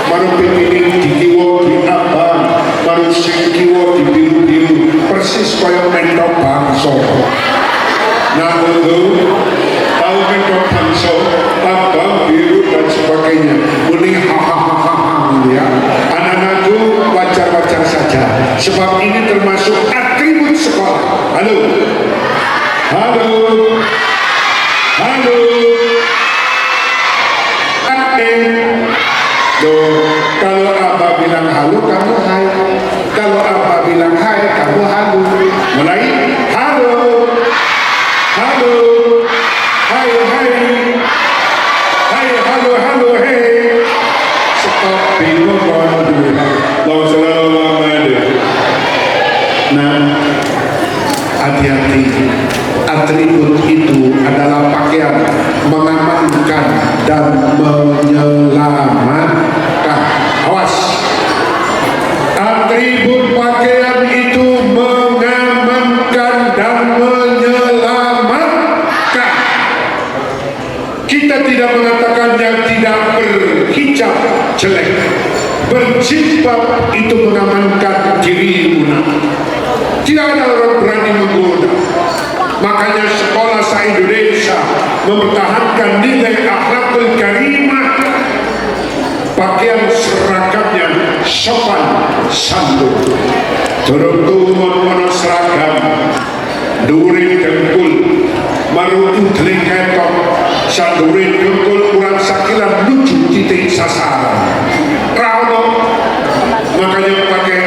D: baru pemilik di kiwo di abang baru sing kiwo di biru-biru persis kayak mentok bangso. Nah untuk tahu mentok bangso abang biru dan sebagainya mending hahaha ya. Anak-anakku wajar-wajar saja sebab ini termasuk atribut sekolah. Halo halo halo kalau Abah bilang halo kamu hai, kalau Abah bilang hai kamu halo. Mulai halo halo hai hai hai halo halo hei stop bingung lawan selalu Muhammad. Nah hati-hati, atribut itu adalah pakaian mengamankan dan menyelamatkan. Awas, atribut pakaian itu mengamankan dan menyelamatkan. Kita tidak mengatakan yang tidak berhijab jelek, berjilbab itu mengamankan dirimu. Tidak ada orang berani menggoda. Makanya sekolah se-Indonesia mempertahankan nilai akhlakul karimah. Pakaian seragamnya sopan santun. Turun ono seragam, durin dengkul, marutu delengketok, sandurin dengkul kurang sakilan lucu titik sasaran. Rano, makanya pakai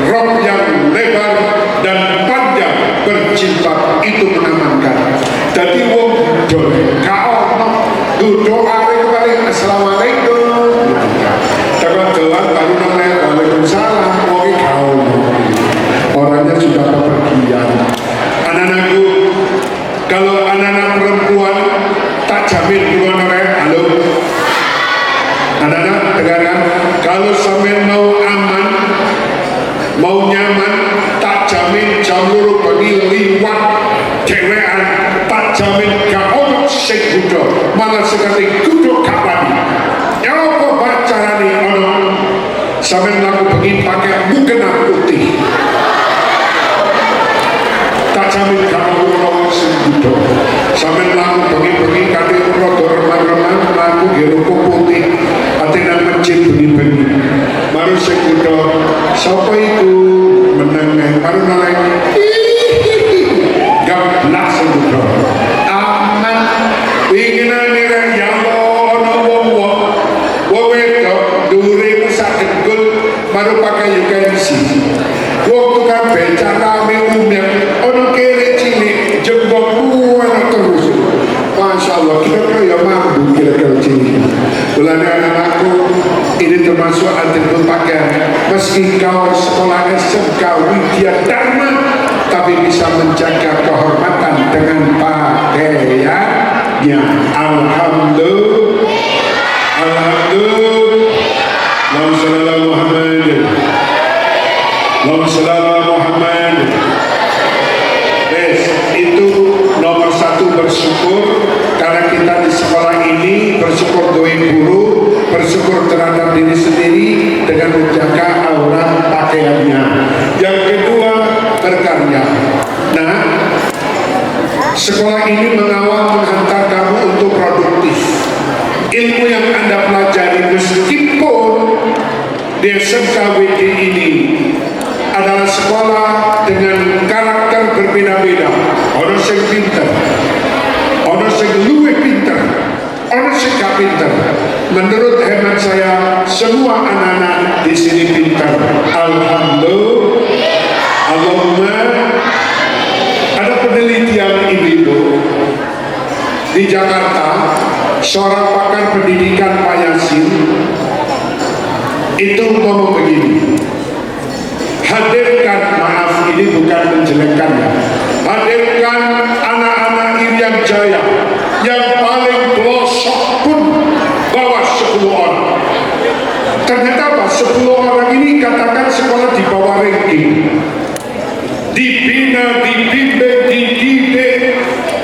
D: rok yang lebar dan panjang berjilbab itu mengamankan. Jadi wong dole kau doa kembali assalamualaikum. Jangan doa baru noleh waalaikumsalam. Wong kau orangnya sudah bepergian. Anak-anakku, kalau anak-anak perempuan tak jamin dua noleh. Halo, anak-anak dengarkan. Kalau sampai mau aman, mau nyaman, tak jamin jam luru pagi liwat cewekan, tak jamin gak ono sing gudo, malah sekali gudo gak wani. Ya apa bacarane ono sampe laku bengi pakai mukena putih, tak jamin gak ono sing gudo. Sampe laku bengi-bengi kate rada remang-remang laku geruko putih atinan masjid bengi-bengi baru sing gudo sapa iku meneng baru noleh gablak sing gudo aman winginane rek ya Allah ana wong-wong wedok dhuwure sak dengkul baru pakai yukensi wong tukang becak rame umum ana kere cilik jembokmu ana terus. Masya Allah, kira-kira ya mampu kira-kira cilik. Bulan anak-anakku ini termasuk atribut pakaian. Meski kau sekolah SMK Widya Dharma, tapi bisa menjaga kehormatan dengan pakaiannya. Alhamdulillah, alhamdulillah. Allahumma shalli ala Muhammad. Allahumma shalli ala Muhammad. Itu nomor satu, bersyukur karena kita di sekolah ini, bersyukur doa guru, bersyukur terhadap diri sendiri dengan menjaga aurat pakaiannya. Yang kedua, berkarya. Nah, sekolah ini mengawal menghantar kamu untuk produktif. Ilmu yang Anda pelajari meskipun di SMK WD ini adalah sekolah dengan karakter berbeda-beda. Ono sing pinter, ono sing luwih pinter, ono sing gak pinter. Menurut hemat saya, semua anak-anak di sini pinter. Alhamdulillah, seorang pakar pendidikan Pak Yasin itu ngomong begini, hadirkan, maaf ini bukan menjelekkan ya, hadirkan anak-anak Irian Jaya yang paling pelosok pun bawa 10 orang. Ternyata apa? 10 orang ini katakan sekolah di bawah ranking, dibina, dibimbing, dididik.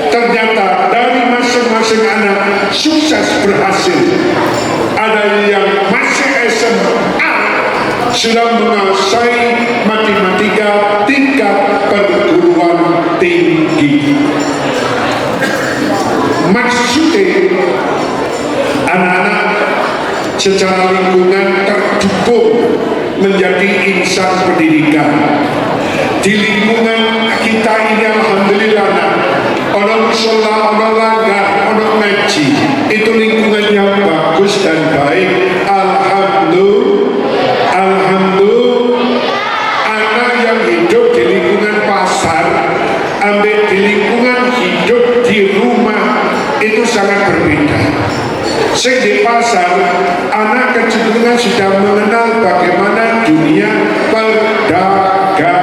D: Ternyata dari masing-masing anak sukses berhasil. Ada yang masih SMA sudah menguasai matematika tingkat perguruan tinggi. Maksudnya anak-anak secara lingkungan terdukung menjadi insan pendidikan. Di lingkungan kita ini alhamdulillah, orang musola, orang langgar, orang ngaji, itu lingkungan yang bagus dan baik. Alhamdulillah, anak yang hidup di lingkungan pasar, ambil di lingkungan hidup di rumah, itu sangat berbeda. Sing di pasar, anak kecenderungan sudah mengenal bagaimana dunia perdagangan.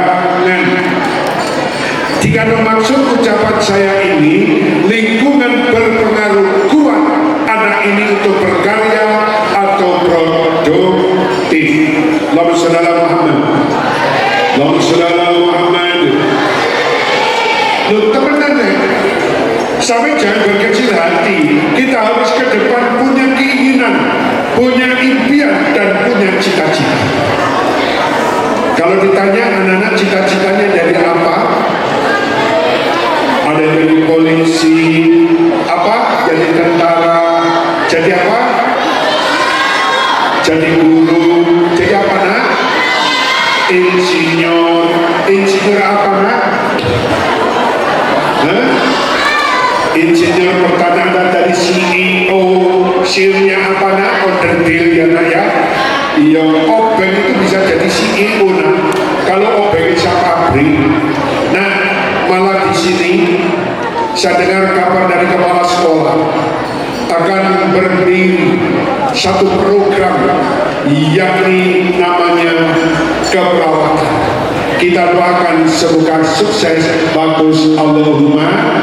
D: Jika maksud ucapan saya ini, lingkungan berpengaruh kuat anak ini untuk berkarya atau produktif. Allahumma shalli ala Muhammad. Allahumma shalli ala Muhammad. Loh, teman-teman, sampai jangan berkecil hati. Kita harus ke depan punya keinginan, punya impian, dan punya cita-cita. Kalau ditanya anak-anak cita-citanya dari apa? Ada yang jadi polisi, apa? Jadi tentara, jadi apa? Jadi guru, jadi apa nak? Insinyur, insinyur apa nak? Insinyur pertanian dari CEO, CEO-nya apa nak? Onderdil ya nak ya? Iya, obeng itu bisa jadi CEO nak. Kalau obeng bisa pabrik. Nah, malah di sini saya dengar kabar dari kepala sekolah akan berdiri satu program yakni namanya keperawatan. Kita doakan semoga sukses, bagus, Allahumma.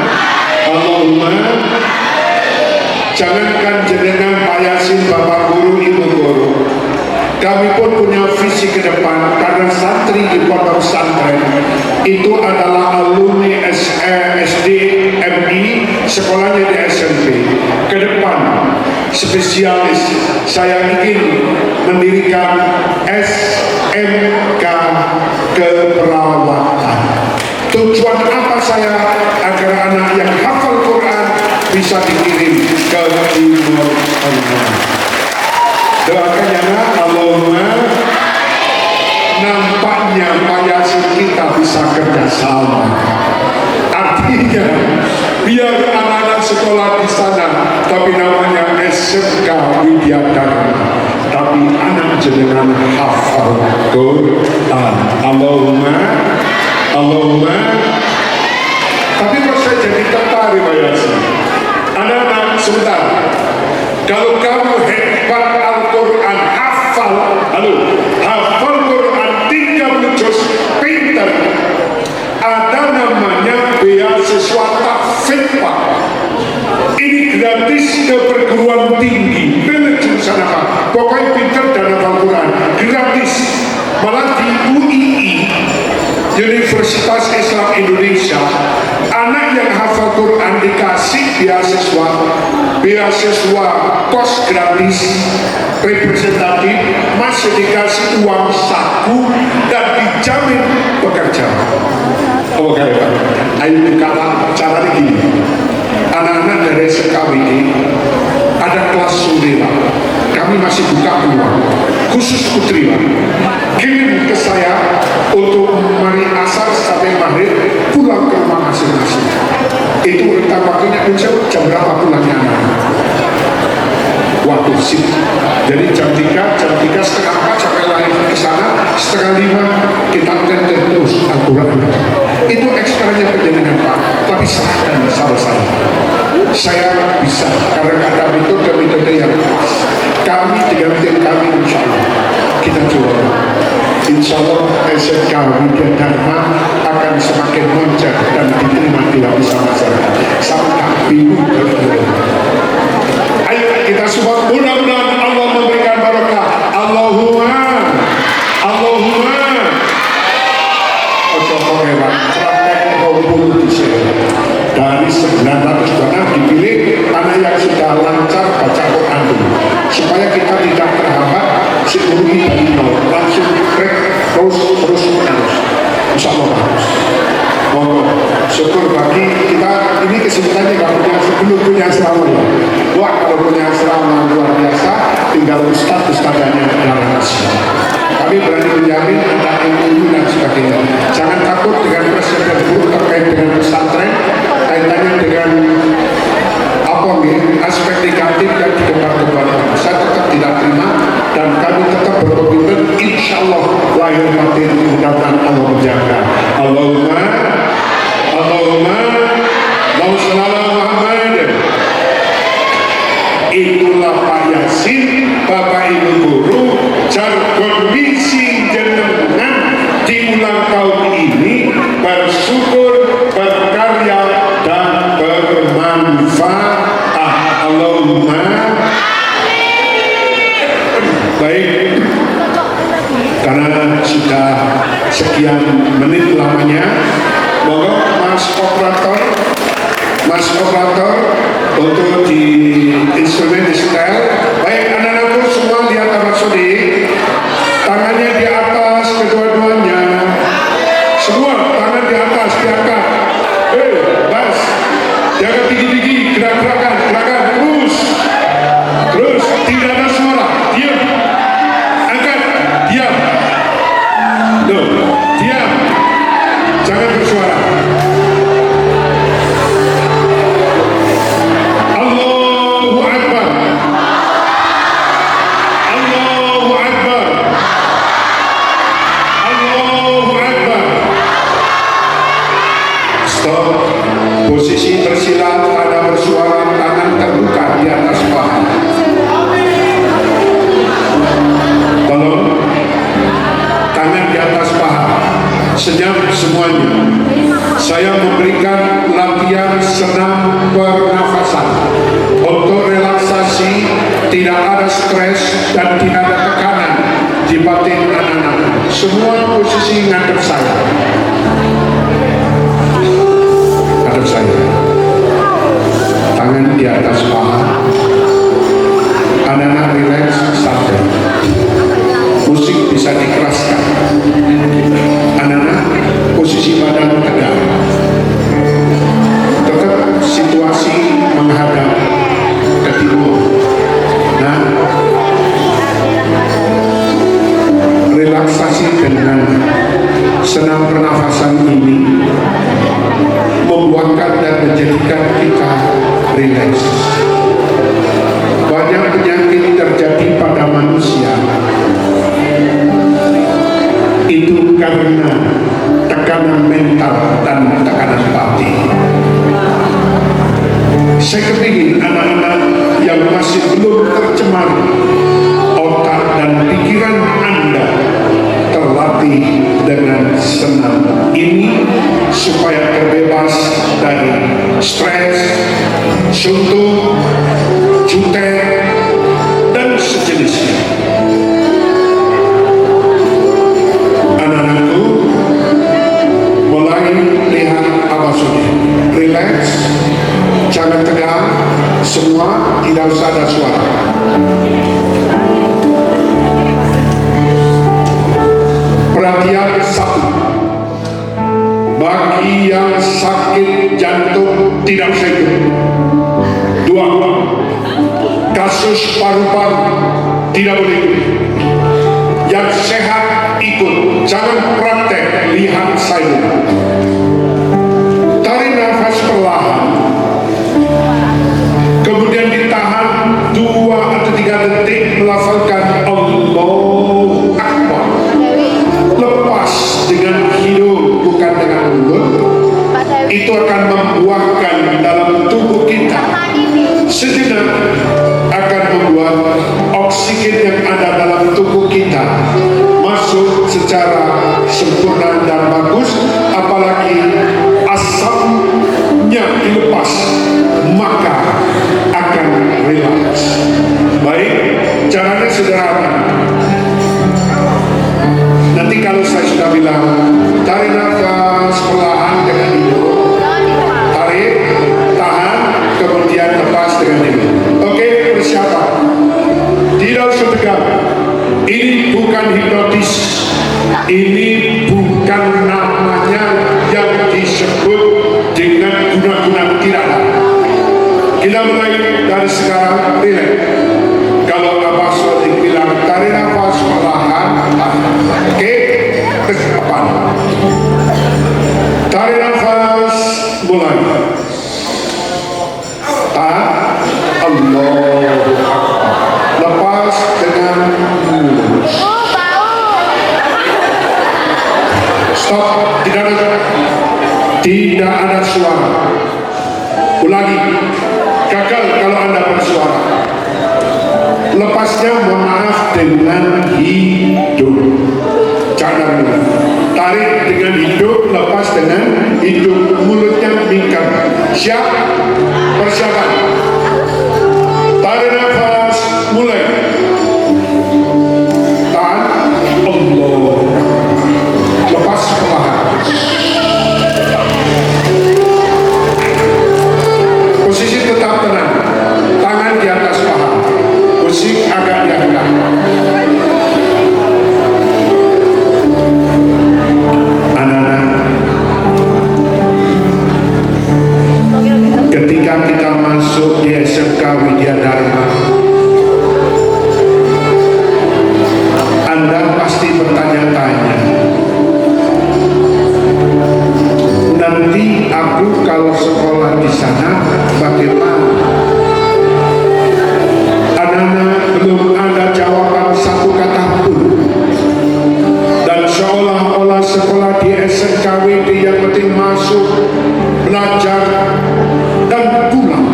D: Jangankan jenengan Pak Yasin, Bapak Guru, Ibu Guru, kami pun punya visi ke depan karena santri di pondok pesantren itu adalah alumni SD, MI, sekolahnya di SMP. Ke depan spesialis saya ingin mendirikan SMK keperawatan. Tujuan apa saya? Agar anak yang hafal Quran bisa dikirim ke Timur Tengah. Doakan ya nak, Allahumma. Nampaknya Pak Yasin kita bisa kerjasama. Artinya biar anak-anak sekolah di sana, tapi namanya SMK Widyadharma, tapi anak jenengan hafal Quran. Allahumma. Tapi kok saya jadi tertarik Pak Yasin? Anak-anak sebentar, kalau kamu hebat Al-Quran, hafal Quran 30 juz, pinter, ada namanya beasiswa tahfidz. Ini gratis ke perguruan tinggi, bener jurusan apa? Pokoknya pinter dan hafal Quran, gratis. Malah di UII, Universitas Islam Indonesia, anak yang hafal Quran dikasih beasiswa kos gratis representatif, masih dikasih uang saku dan dijamin pekerjaan. Oh kayak Pak, ayo kata caranya gini, anak-anak dari SKWD ada kelas sore, kami masih buka peluang khusus putri, kirim ke saya untuk mari asar sampai maghrib pulang ke rumah masing-masing. Itu rentang waktunya jam berapa pulangnya anak? Waktu sip. Jadi jam 3 setengah 4 sampai lahir di sana, setengah 5 kita tender terus Al-Quran. Itu ekstranya penjenengan Pak, tapi serahkan sama saya. saya bisa karena ada metode-metode yang pas. Kami dengan tim kami insya Allah kita coba. Insya Allah SMK Widya Dharma akan semakin moncer dan diterima di lapisan masyarakat sampai bingung. Ayo kita semua mudah-mudahan Allah memberikan barokah. Allahumma ojo pengewan praktek bulu di sini. Dari 900 orang dipilih anak yang sudah lancar baca Quran dulu supaya kita tidak terhambat psikologi dari nol, langsung terus insya Allah bagus. Monggo syukur bagi kita ini kesulitannya kalau belum punya asrama ya. Wah kalau punya asrama luar biasa, tinggal ustadz-ustadzanya yang rahasia. Kami berani menjamin ada MOU dan sebagainya. Jangan takut dengan presiden buruk terkait dengan pesantren, kaitannya dengan apa nih aspek negatif yang digembar-gembarkan. Saya tetap tidak terima dan kami tetap berkomitmen insya Allah lahir batin mudah-mudahan Allah menjaga. Allahumma Muhammad. Itulah Pak Yasin, Bapak Ibu Guru, jargon misi jenengan di ulang tahun ini bersyukur, berkarya dan bermanfaat. Allahumma. Baik, karena sudah sekian menit lamanya, monggo Mas operator untuk di instrumen di setel. Baik, anak-anakku semua lihat Ahmad Sodi, tangannya di atas kedua-duanya, semua tangan di atas diangkat. Bas, jaga tinggi-tinggi, gerak-gerakan, terus, tidak ada suara, diam, angkat, diam, diam, jangan bersuara. Posisi bersila, pada bersuara, tangan terbuka di atas paha. Tolong, tangan di atas paha. Senyap semuanya. Saya memberikan latihan senam pernafasan untuk relaksasi, tidak ada stres dan tidak ada tekanan di batin anak-anak. Semua posisi ngadep saya. Tangan di atas paha, anak-anak rileks, santai. Musik bisa dikeraskan. Anak-anak posisi badan tegak. Tetap situasi menghadap ke timur. Nah, relaksasi dengan senam pernafasan ini membuatkan dan menjadikan kita rileks. Banyak penyakit terjadi pada manusia itu karena tekanan mental dan tekanan batin. Saya kepingin anak-anak yang masih belum tercemar otak dan pikiran Anda terlatih dengan senam ini supaya terbebas dari stres, suntuk, jutek, dan sejenisnya. Anak-anakku, mulai lihat apa sudah. Relax, jangan tegang, semua tidak usah ada suara. Perhatian satu, bagi yang sakit jantung tidak usah ikut. 2, kasus paru-paru tidak boleh ikut. Yang sehat ikut, jangan praktek, lihat saya. Tarik nafas perlahan, kemudian ditahan 2 atau 3 detik, melafalkan Allahu Akbar. Lepas dengan hidung, bukan dengan mulut. Itu akan membuahkan dalam tubuh kita secara sempurna dan bagus, apalagi asapnya dilepas maka akan relaks. Baik, caranya sederhana. Nanti kalau saya sudah bilang tarik nafas perlahan dengan hidung, tarik, tahan, kemudian lepas dengan hidung. Oke, persiapan. Tidak usah tegang. Ini bukan hipnotis. Ini bukan namanya yang disebut dengan guna-guna tirada. Kita mulai dari sekarang. Relax. Kalau Abah Sodik bilang tarik nafas perlahan, oke, persiapan. Tarik nafas, mulai. Tahan, Allah. Lepas dengan mulus. Stop, tidak ada suara. Ulangi, gagal kalau Anda bersuara. Lepasnya mohon maaf dengan hidung. Jangan mulut. Tarik dengan hidung, lepas dengan hidung, mulutnya mingkat. Siap? Persiapan. Tarik nafas, mulai. Tahan, Allah. Lepas perlahan. Posisi tetap tenang. Tangan di atas paha. Musik agak diangkat. Anak-anak, ketika kita masuk di SMK Widya Dharma, Anda pasti bertanya-tanya, nanti aku kalau sekolah di sana bagaimana? Anak-anak, belum ada jawaban satu kata pun. Dan seolah-olah sekolah di SMKWD yang penting masuk, belajar, dan pulang.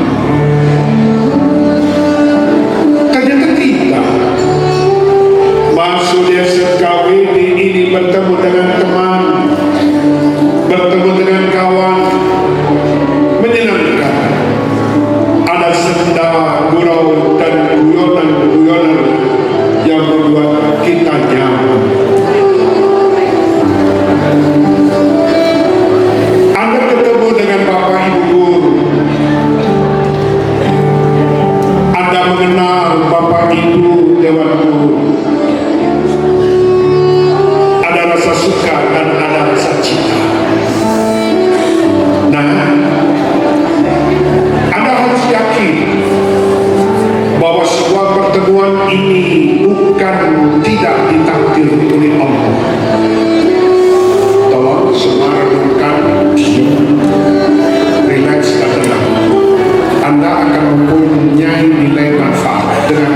D: Ternyata tidak. Masuk di SMKWD ini bertemu dengan teman, bertemu dengan kawan, menyenangkan. Ada senda, gurau, dan guyonan-guyonan yang membuat kita nyaman. Anda ketemu dengan Bapak Ibu guru. Anda mengenal Bapak Ibu Dewan Guru. Ada rasa suka dan ada rasa cinta. Nah, Anda harus yakin bahwa sebuah pertemuan ini bukan tidak ditakdir oleh Allah. Tolong semua renungkan, relax dan tenang. Anda akan mempunyai nilai manfaat dengan.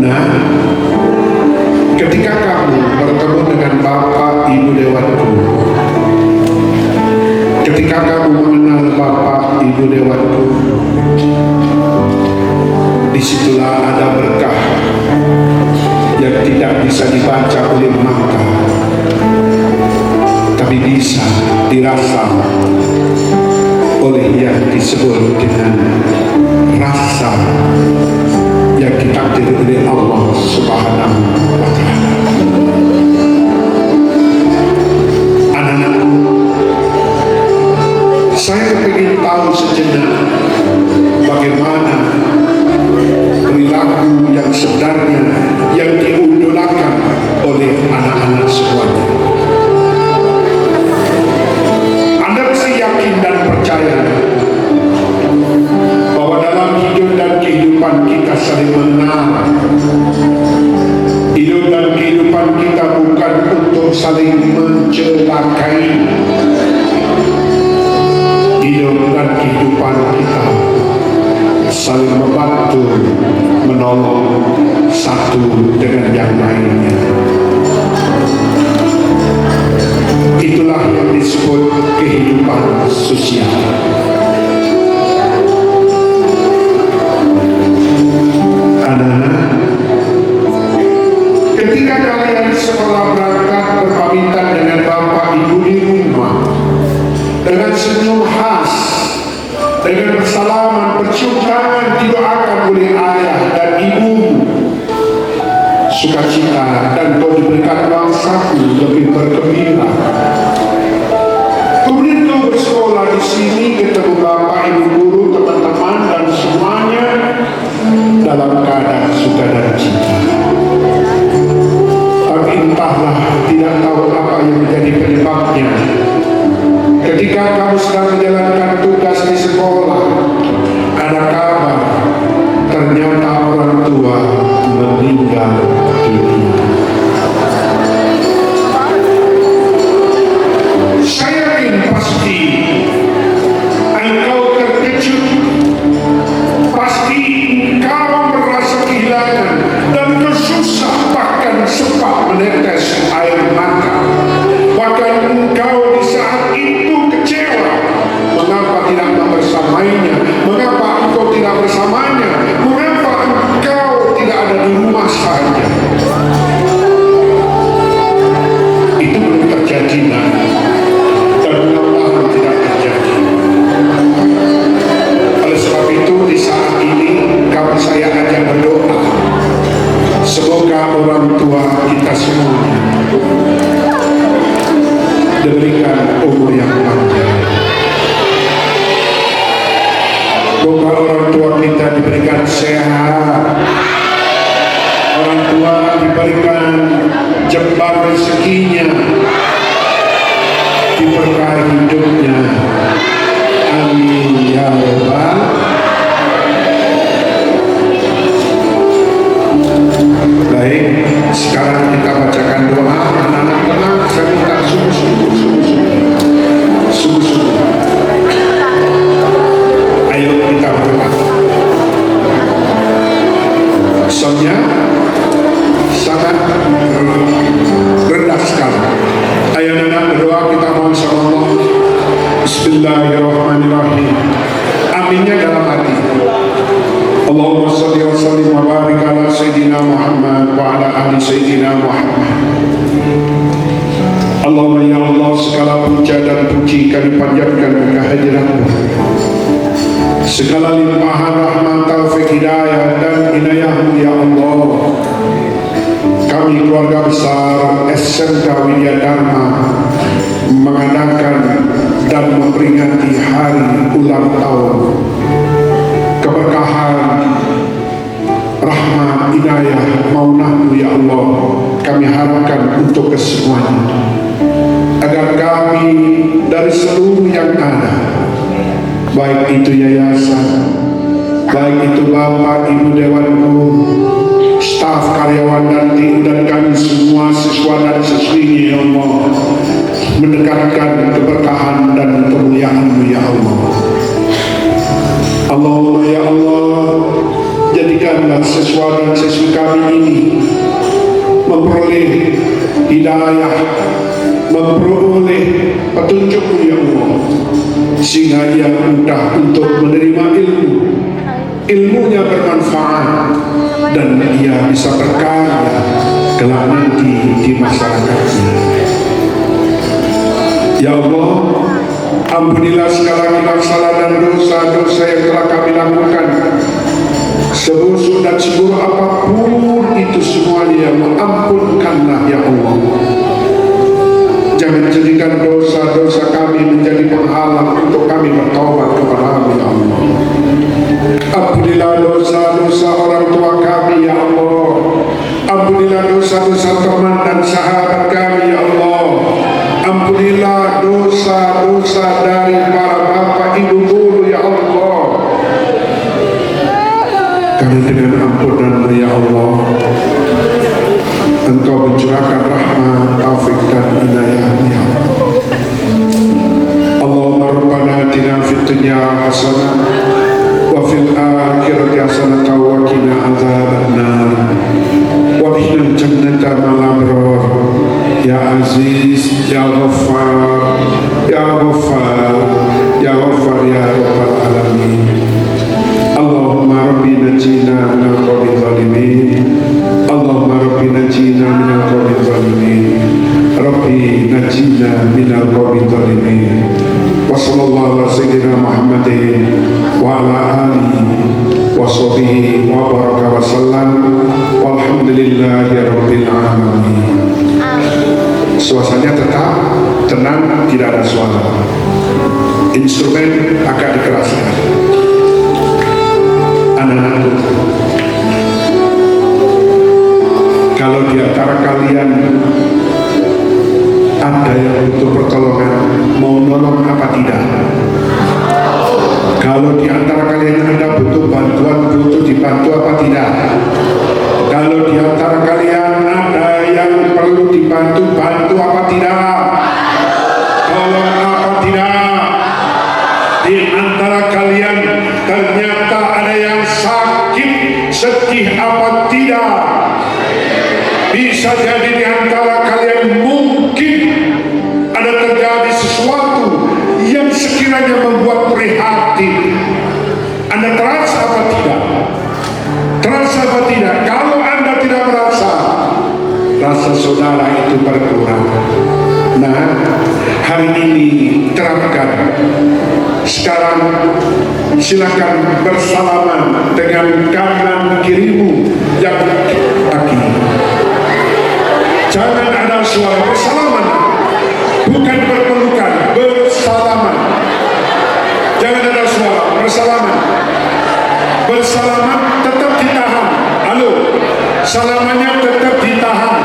D: Nah, ketika kamu bertemu dengan Bapak Ibu Dewan Guru, ketika kamu mengenal Bapak Ibu Dewan Guru, disitulah ada berkah yang tidak bisa dibaca oleh mata, tapi bisa dirasa oleh yang disebut dengan rasa yang ditakdir oleh Allah Subhanahu wa Ta'ala. Anak-anakku, saya ingin tahu sejenak bagaimana perilaku yang sebenarnya yang diidolakan oleh anak-anak semuanya. Anda mesti yakin dan percaya bahwa dalam hidup dan kehidupan kita saling mengenal. Hidup dan kehidupan kita bukan untuk saling mencelakai. Hidup dan kehidupan kita saling membantu, menolong satu dengan yang lainnya. Itulah yang disebut kehidupan sosial. Anak-anak, ketika Ketika kalian sekolah berangkat berpamitan dengan bapak ibu di rumah, dengan senyum khas, dengan bersalaman, bercium tangan, didoakan oleh ayah dan ibu, sukacita, dan kau diberikan uang saku lebih bergembira. Kemudian kau bersekolah di sini, ketemu bapak, ibu guru, teman-teman, dan semuanya dalam keadaan suka dan cita. Tapi entahlah, tidak tahu apa yang menjadi penyebabnya. Ketika kamu sedang menjalankan tugas di sekolah, ada kabar ternyata orang tua meninggal dunia. Saya yakin pasti engkau terkejut, pasti engkau merasa kehilangan dan kesusah, bahkan sempat menetes air mata. Bahkan engkau di saat itu kecewa. Mengapa tidak membersamainya? Mengapa engkau tidak bersamanya? Mengapa engkau tidak ada di rumah saja? Itu belum terjadi, nah. Dan mudah-mudahan tidak terjadi. Oleh sebab itu di saat ini saya ajak berdoa, semoga orang tua kita semuanya diberikan umur yang panjang. Semoga orang tua kita diberikan sehat, orang tua diberikan jembar rezekinya, diberkahi hidupnya. Amin ya rabbal. Baik, sekarang kita bacakan doa. Anak-anak tenang, saya minta sungguh-sungguh. Ayo kita berdoa. Soalnya sangat rendah sekali. Ayo anak berdoa, kita mohon sama Allah. Bismillahirrahmanirrahim. Aminnya dalam hati. Allahumma salli wa sallim wa barik ala Sayyidina Muhammad wa ala ahli Sayyidina Muhammad. Allahumma ya Allah, segala puja dan puji kami panjatkan kehadirat-Mu. Segala limpahan rahmat, taufik, hidayah dan inayah-Mu ya Allah. Kami keluarga besar SMK Widya Dharma mengadakan dan memperingati hari ulang tahun keberkahan, rahmat, inayah, maunah-Mu ya Allah. Kami harapkan untuk kesemuanya, agar kami dari seluruh yang ada, baik itu yayasan, baik itu bapak, ibu dewan guru, staf, karyawan dan tim, dan kami semua siswa dan siswinya ya Allah, mendekatkan keberkahan dan kemuliaan-Mu ya Allah. Allahumma ya Allah, jadikanlah siswa dan siswi kami ini memperoleh hidayah, memperoleh petunjuk-Mu ya Allah, sehingga ia mudah untuk menerima ilmu, ilmunya bermanfaat, dan ia bisa berkarya kelak nanti di masyarakatnya. Ya Allah, ampunilah segala hilaf, salah dan dosa-dosa yang telah kami lakukan, sebusuk dan seburuk apapun itu semuanya, ampunkanlah ya Allah. Jangan jadikan dosa-dosa kami menjadi penghalang untuk kami bertaubat kepada-Mu ya Allah. Ampunilah dosa-dosa orang tua kami ya Allah. Ampunilah dosa-dosa teman dan sahabat kami ya Allah. Ampunilah dosa-dosa dari para bapak ibu guru ya Allah. Kami dengan ampunan-Mu ya Allah, Engkau mencurahkan rahmat, taufik dan inayah-Mu ya Allah. Allahumma rabbana atina fid dunya hasanah wa fil akhirati hasanah wa qina adzabannar wa qina jannata ma'al abrar. Ya Aziz, Ya Ghaffar, Ya Ghaffar, Ya Ghaffar, Ya Rabbal Alamin. Allahumma rabbi najina min al-qawmi zalimin. Allahumma rabbi najina najina minal qawmi zalimin. Rabbi najina minal qawmi zalimin. Wa sallallahu ala sayyidina Muhammadin wa ala alihi wa sahbihi wa baraka wa sallam. Walhamdulillahi rabbil alamin. Suasananya tetap tenang, tidak ada suara. Instrumen agak dikeraskan. Anak-anakku, kalau di antara kalian ada yang butuh pertolongan, mau nolong apa tidak? Kalau di antara kalian ada butuh bantuan, butuh dibantu apa tidak? Kalau di antara kalian ada yang perlu dibantu, bantu apa tidak? Tolong apa tidak? Di antara kalian ternyata ada yang sakit, sedih apa tidak? Bisa jadi di antara kalian mungkin ada terjadi sesuatu yang sekiranya membuat prihatin. Anda terasa apa tidak? Terasa apa tidak? Kalau Anda tidak merasa, rasa saudara itu berkurang. Nah, hari ini terapkan. Sekarang silakan bersalaman dengan kanan kirimu yang kaki. Jangan ada suara bersalaman, bukan berpelukan, bersalaman. Jangan ada suara bersalaman. Bersalaman tetap ditahan. Halo, salamannya tetap ditahan.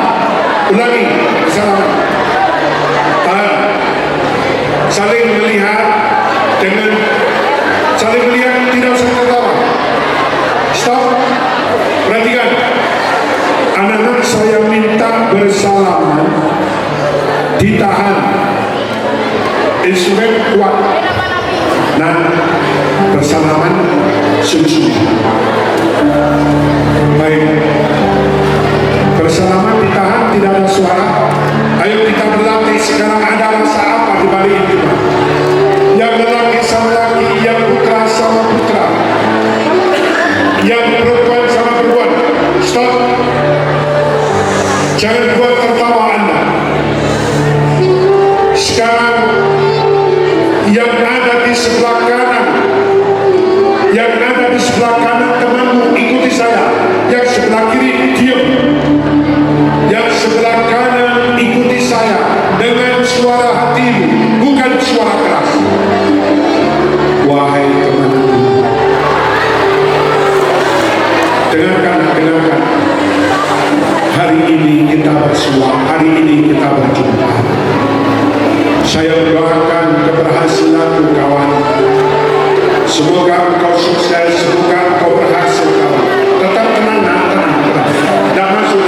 D: Ulangi, bersalaman. Tahan. Saling melihat dengan saling melihat, tidak usah tertawa. Stop. Perhatikan. Anak-anak, saya minta bersalaman, ditahan. Instrumen kuat. Nah, bersalaman sungguh-sungguh. Baik. Bersalaman ditahan, tidak ada suara. Ayo kita berlatih sekarang. Ada rasa apa di balik itu? Yang lelaki sama laki, yang putra sama putra, yang perempuan sama perempuan. Stop. Jangan buat tertawa Anda. Sekarang yang ada di sebelah kanan, yang ada di sebelah kanan temanmu, ikuti saya. Yang sebelah kiri diam. Yang sebelah kanan ikuti saya dengan suara hatimu, bukan suara keras. Wahai temanku, dengarkan. Hari ini kita bersua, hari ini kita berjumpa. Saya mendoakan keberhasilan kawan. Semoga engkau sukses, semoga engkau berhasil kawan. Tetap tenang. Dah masuk.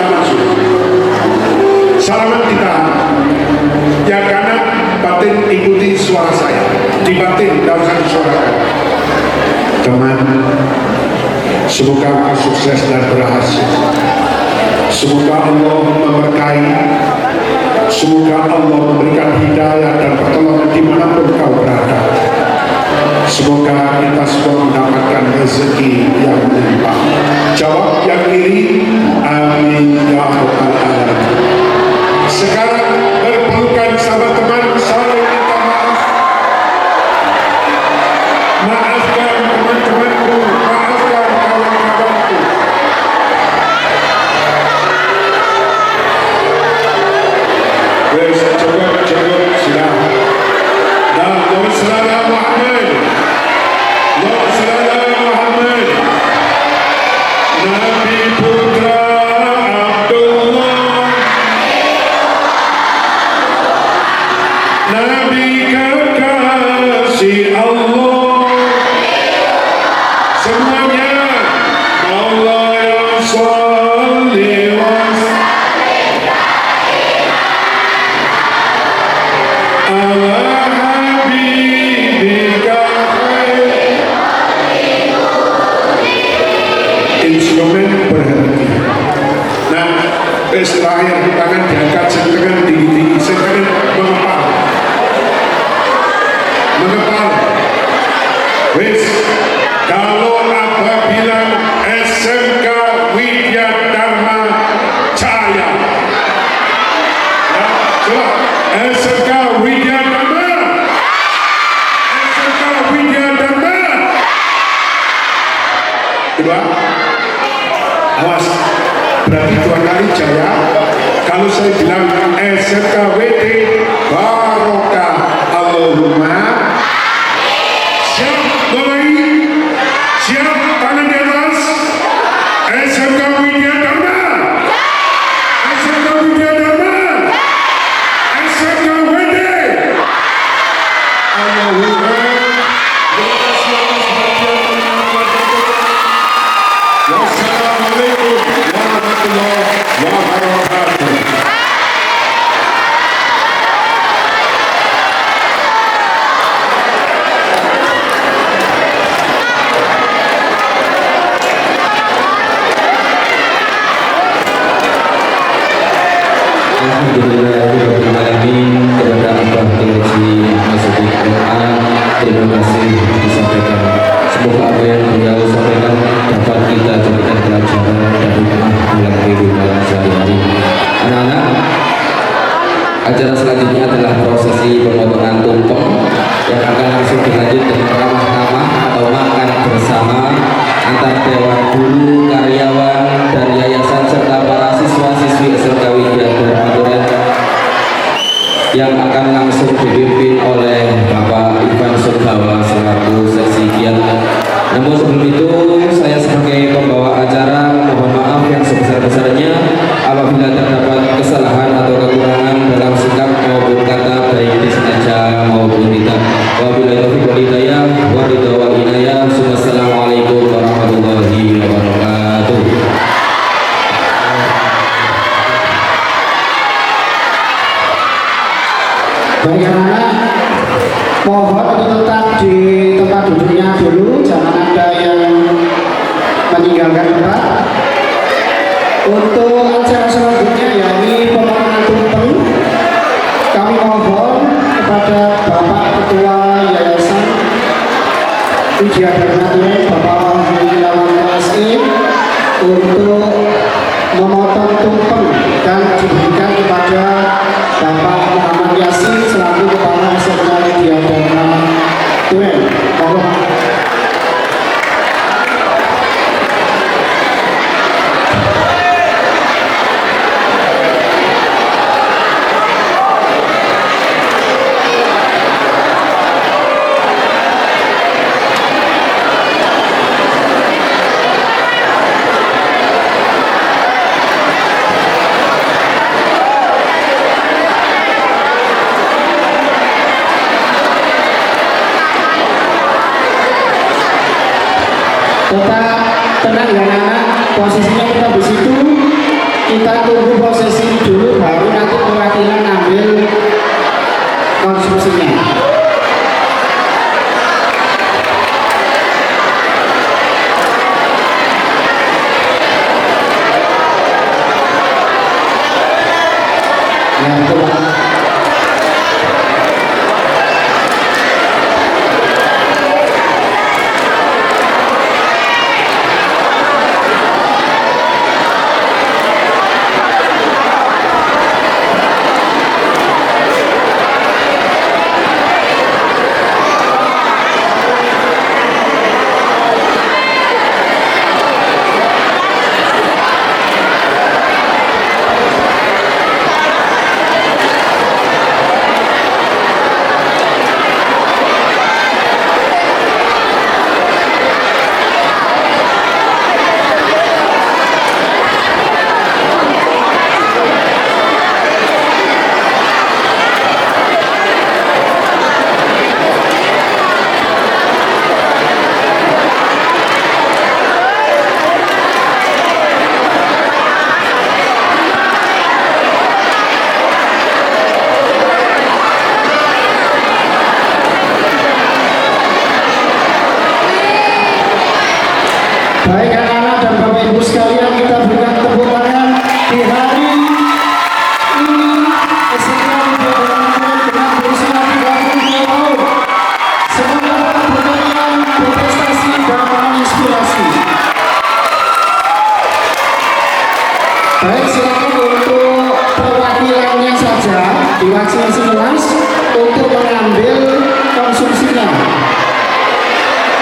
D: Salaman kita. Yang kanan batin ikuti suara saya. Di batin dan usah disuarakan. Teman, semoga engkau sukses dan berhasil. Semoga Allah memberkahi. Semoga Allah memberikan hidayah dan pertolongan dimanapun kau berada. Semoga kita semua mendapatkan rezeki yang melimpah. Jawab yang kiri, amin ya rabbal alamin. Sekarang berpelukan sama teman, saling minta maaf. Maafkan teman-temanku, maafkan kawan-kawanku. Cukup, sudah. Dan Allahumma shalli ala Muhammad. Allahumma shalli ala Muhammad. Nabi putra Abdullah, Nabi kekasih Allah. Semuanya Allah yang sholli wa ala habibika khair. Instrumen berhenti. Nah, istilahnya tangan diangkat, tangan tinggi-tinggi, tangan mengepal. Wis, kalau apabila SMK Widya Dharma Cahaya Coba, SMK Widya Dharma. SMK Widya Dharma. Kedua, awas, berarti 2 kali jaya. Kalau saya bilang SMK WD Barokah Allahumma. Siap, mulai. Siap, tangan di atas. SMK Widya Dharma. SMK Widya Dharma. SMK WD. Allahumma. Wassalamualaikum warahmatullahi wabarakatuh.
B: Alhamdulillahirrahmanirrahim. Kepada Abah Haji Masjid Quran, terima kasih disampaikan. Semoga apa yang beliau sampaikan dapat kita jadikan pelajaran dari dalam kehidupan sehari-hari. Anak-anak, acara selanjutnya adalah prosesi pemotongan tumpeng yang akan langsung dilanjut dengan ramah-tamah atau makan bersama antar dewan guru, karyawan, dan yayasan serta para siswa-siswi SMK Widya Dharma Duren yang akan langsung dipimpin oleh Bapak Ivan Sugawa selaku seksi kiat. Namun sebelum itu, saya sebagai pembawa acara mohon maaf yang sebesar-besarnya apabila terdapat kesalahan atau kekurangan dalam sikap maupun kata, baik disengaja maupun tidak. Wabillahi taufiq wal hidayah, waridha wal inayah. Wassalamualaikum warahmatullahi wabarakatuh.
E: Baik anak-anak, mohon untuk tetap di tempat duduknya dulu, jangan ada yang meninggalkan tempat. Untuk acara selanjutnya yakni pemotongan tumpeng, kami mohon kepada Bapak Ketua Yayasan Widya Dharma Duren, Bapak Wilawan SE, untuk memotong tumpeng dan diberikan kepada Bapak Muhammad Yasin selaku Kepala SMK Widya Dharma Duren. Mohon. Tetap tenang ya anak, posisinya kita di situ. Kita tunggu posisi dulu, baru nanti perwakilan ambil konsumsinya. Ya betul Pak. Baik anak-anak dan Bapak Ibu sekalian, kita berikan tepuk tangan di hari ini SMK Widya Dharma Duren dengan berusia 32 tahun. Semoga tetap berkarya, berprestasi dan menginspirasi. Baik, silakan untuk perwakilannya saja. divaksinasi luas untuk mengambil konsumsinya.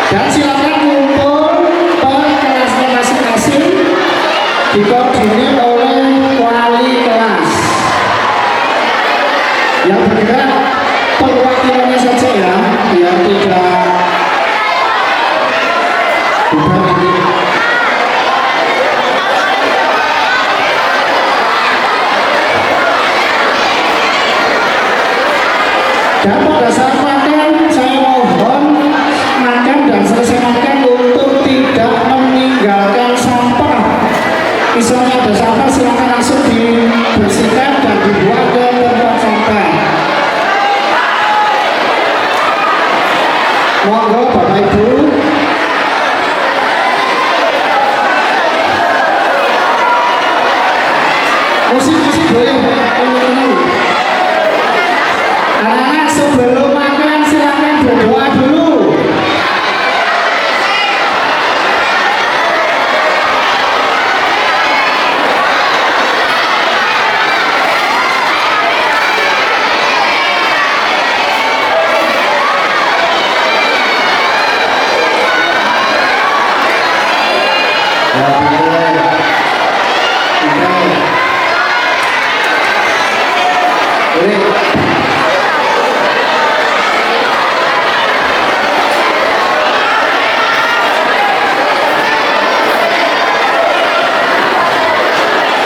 E: Dan silakan kumpul per kelasnya masing-masing, dikoordinir oleh wali kelas yang bergerak perwakilannya saja ya, biar tidak bukan ini. Dan pada saat makan, saya mohon makan dan selesai makan untuk tidak meninggalkan sampah. Misalnya ada sampah, silakan langsung dibersihkan dan dibuang ke tempat sampah. Monggo Bapak Ibu. Musik-musik boleh. Anak-anak sebelum makan silakan berdoa dulu.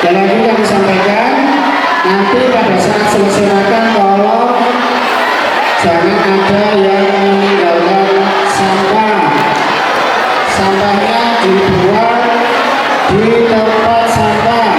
E: Dan lagi kami sampaikan, nanti pada saat selesai makan tolong jangan ada yang meninggalkan sampah. Sampahnya dibuang di tempat sampah.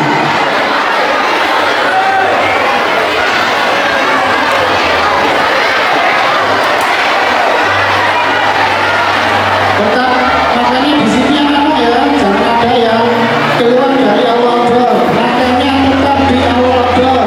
E: Tetap makannya di sini anak ya, jangan ada yang keluar dari awal door. Makannya tetap di awal door.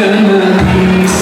E: hati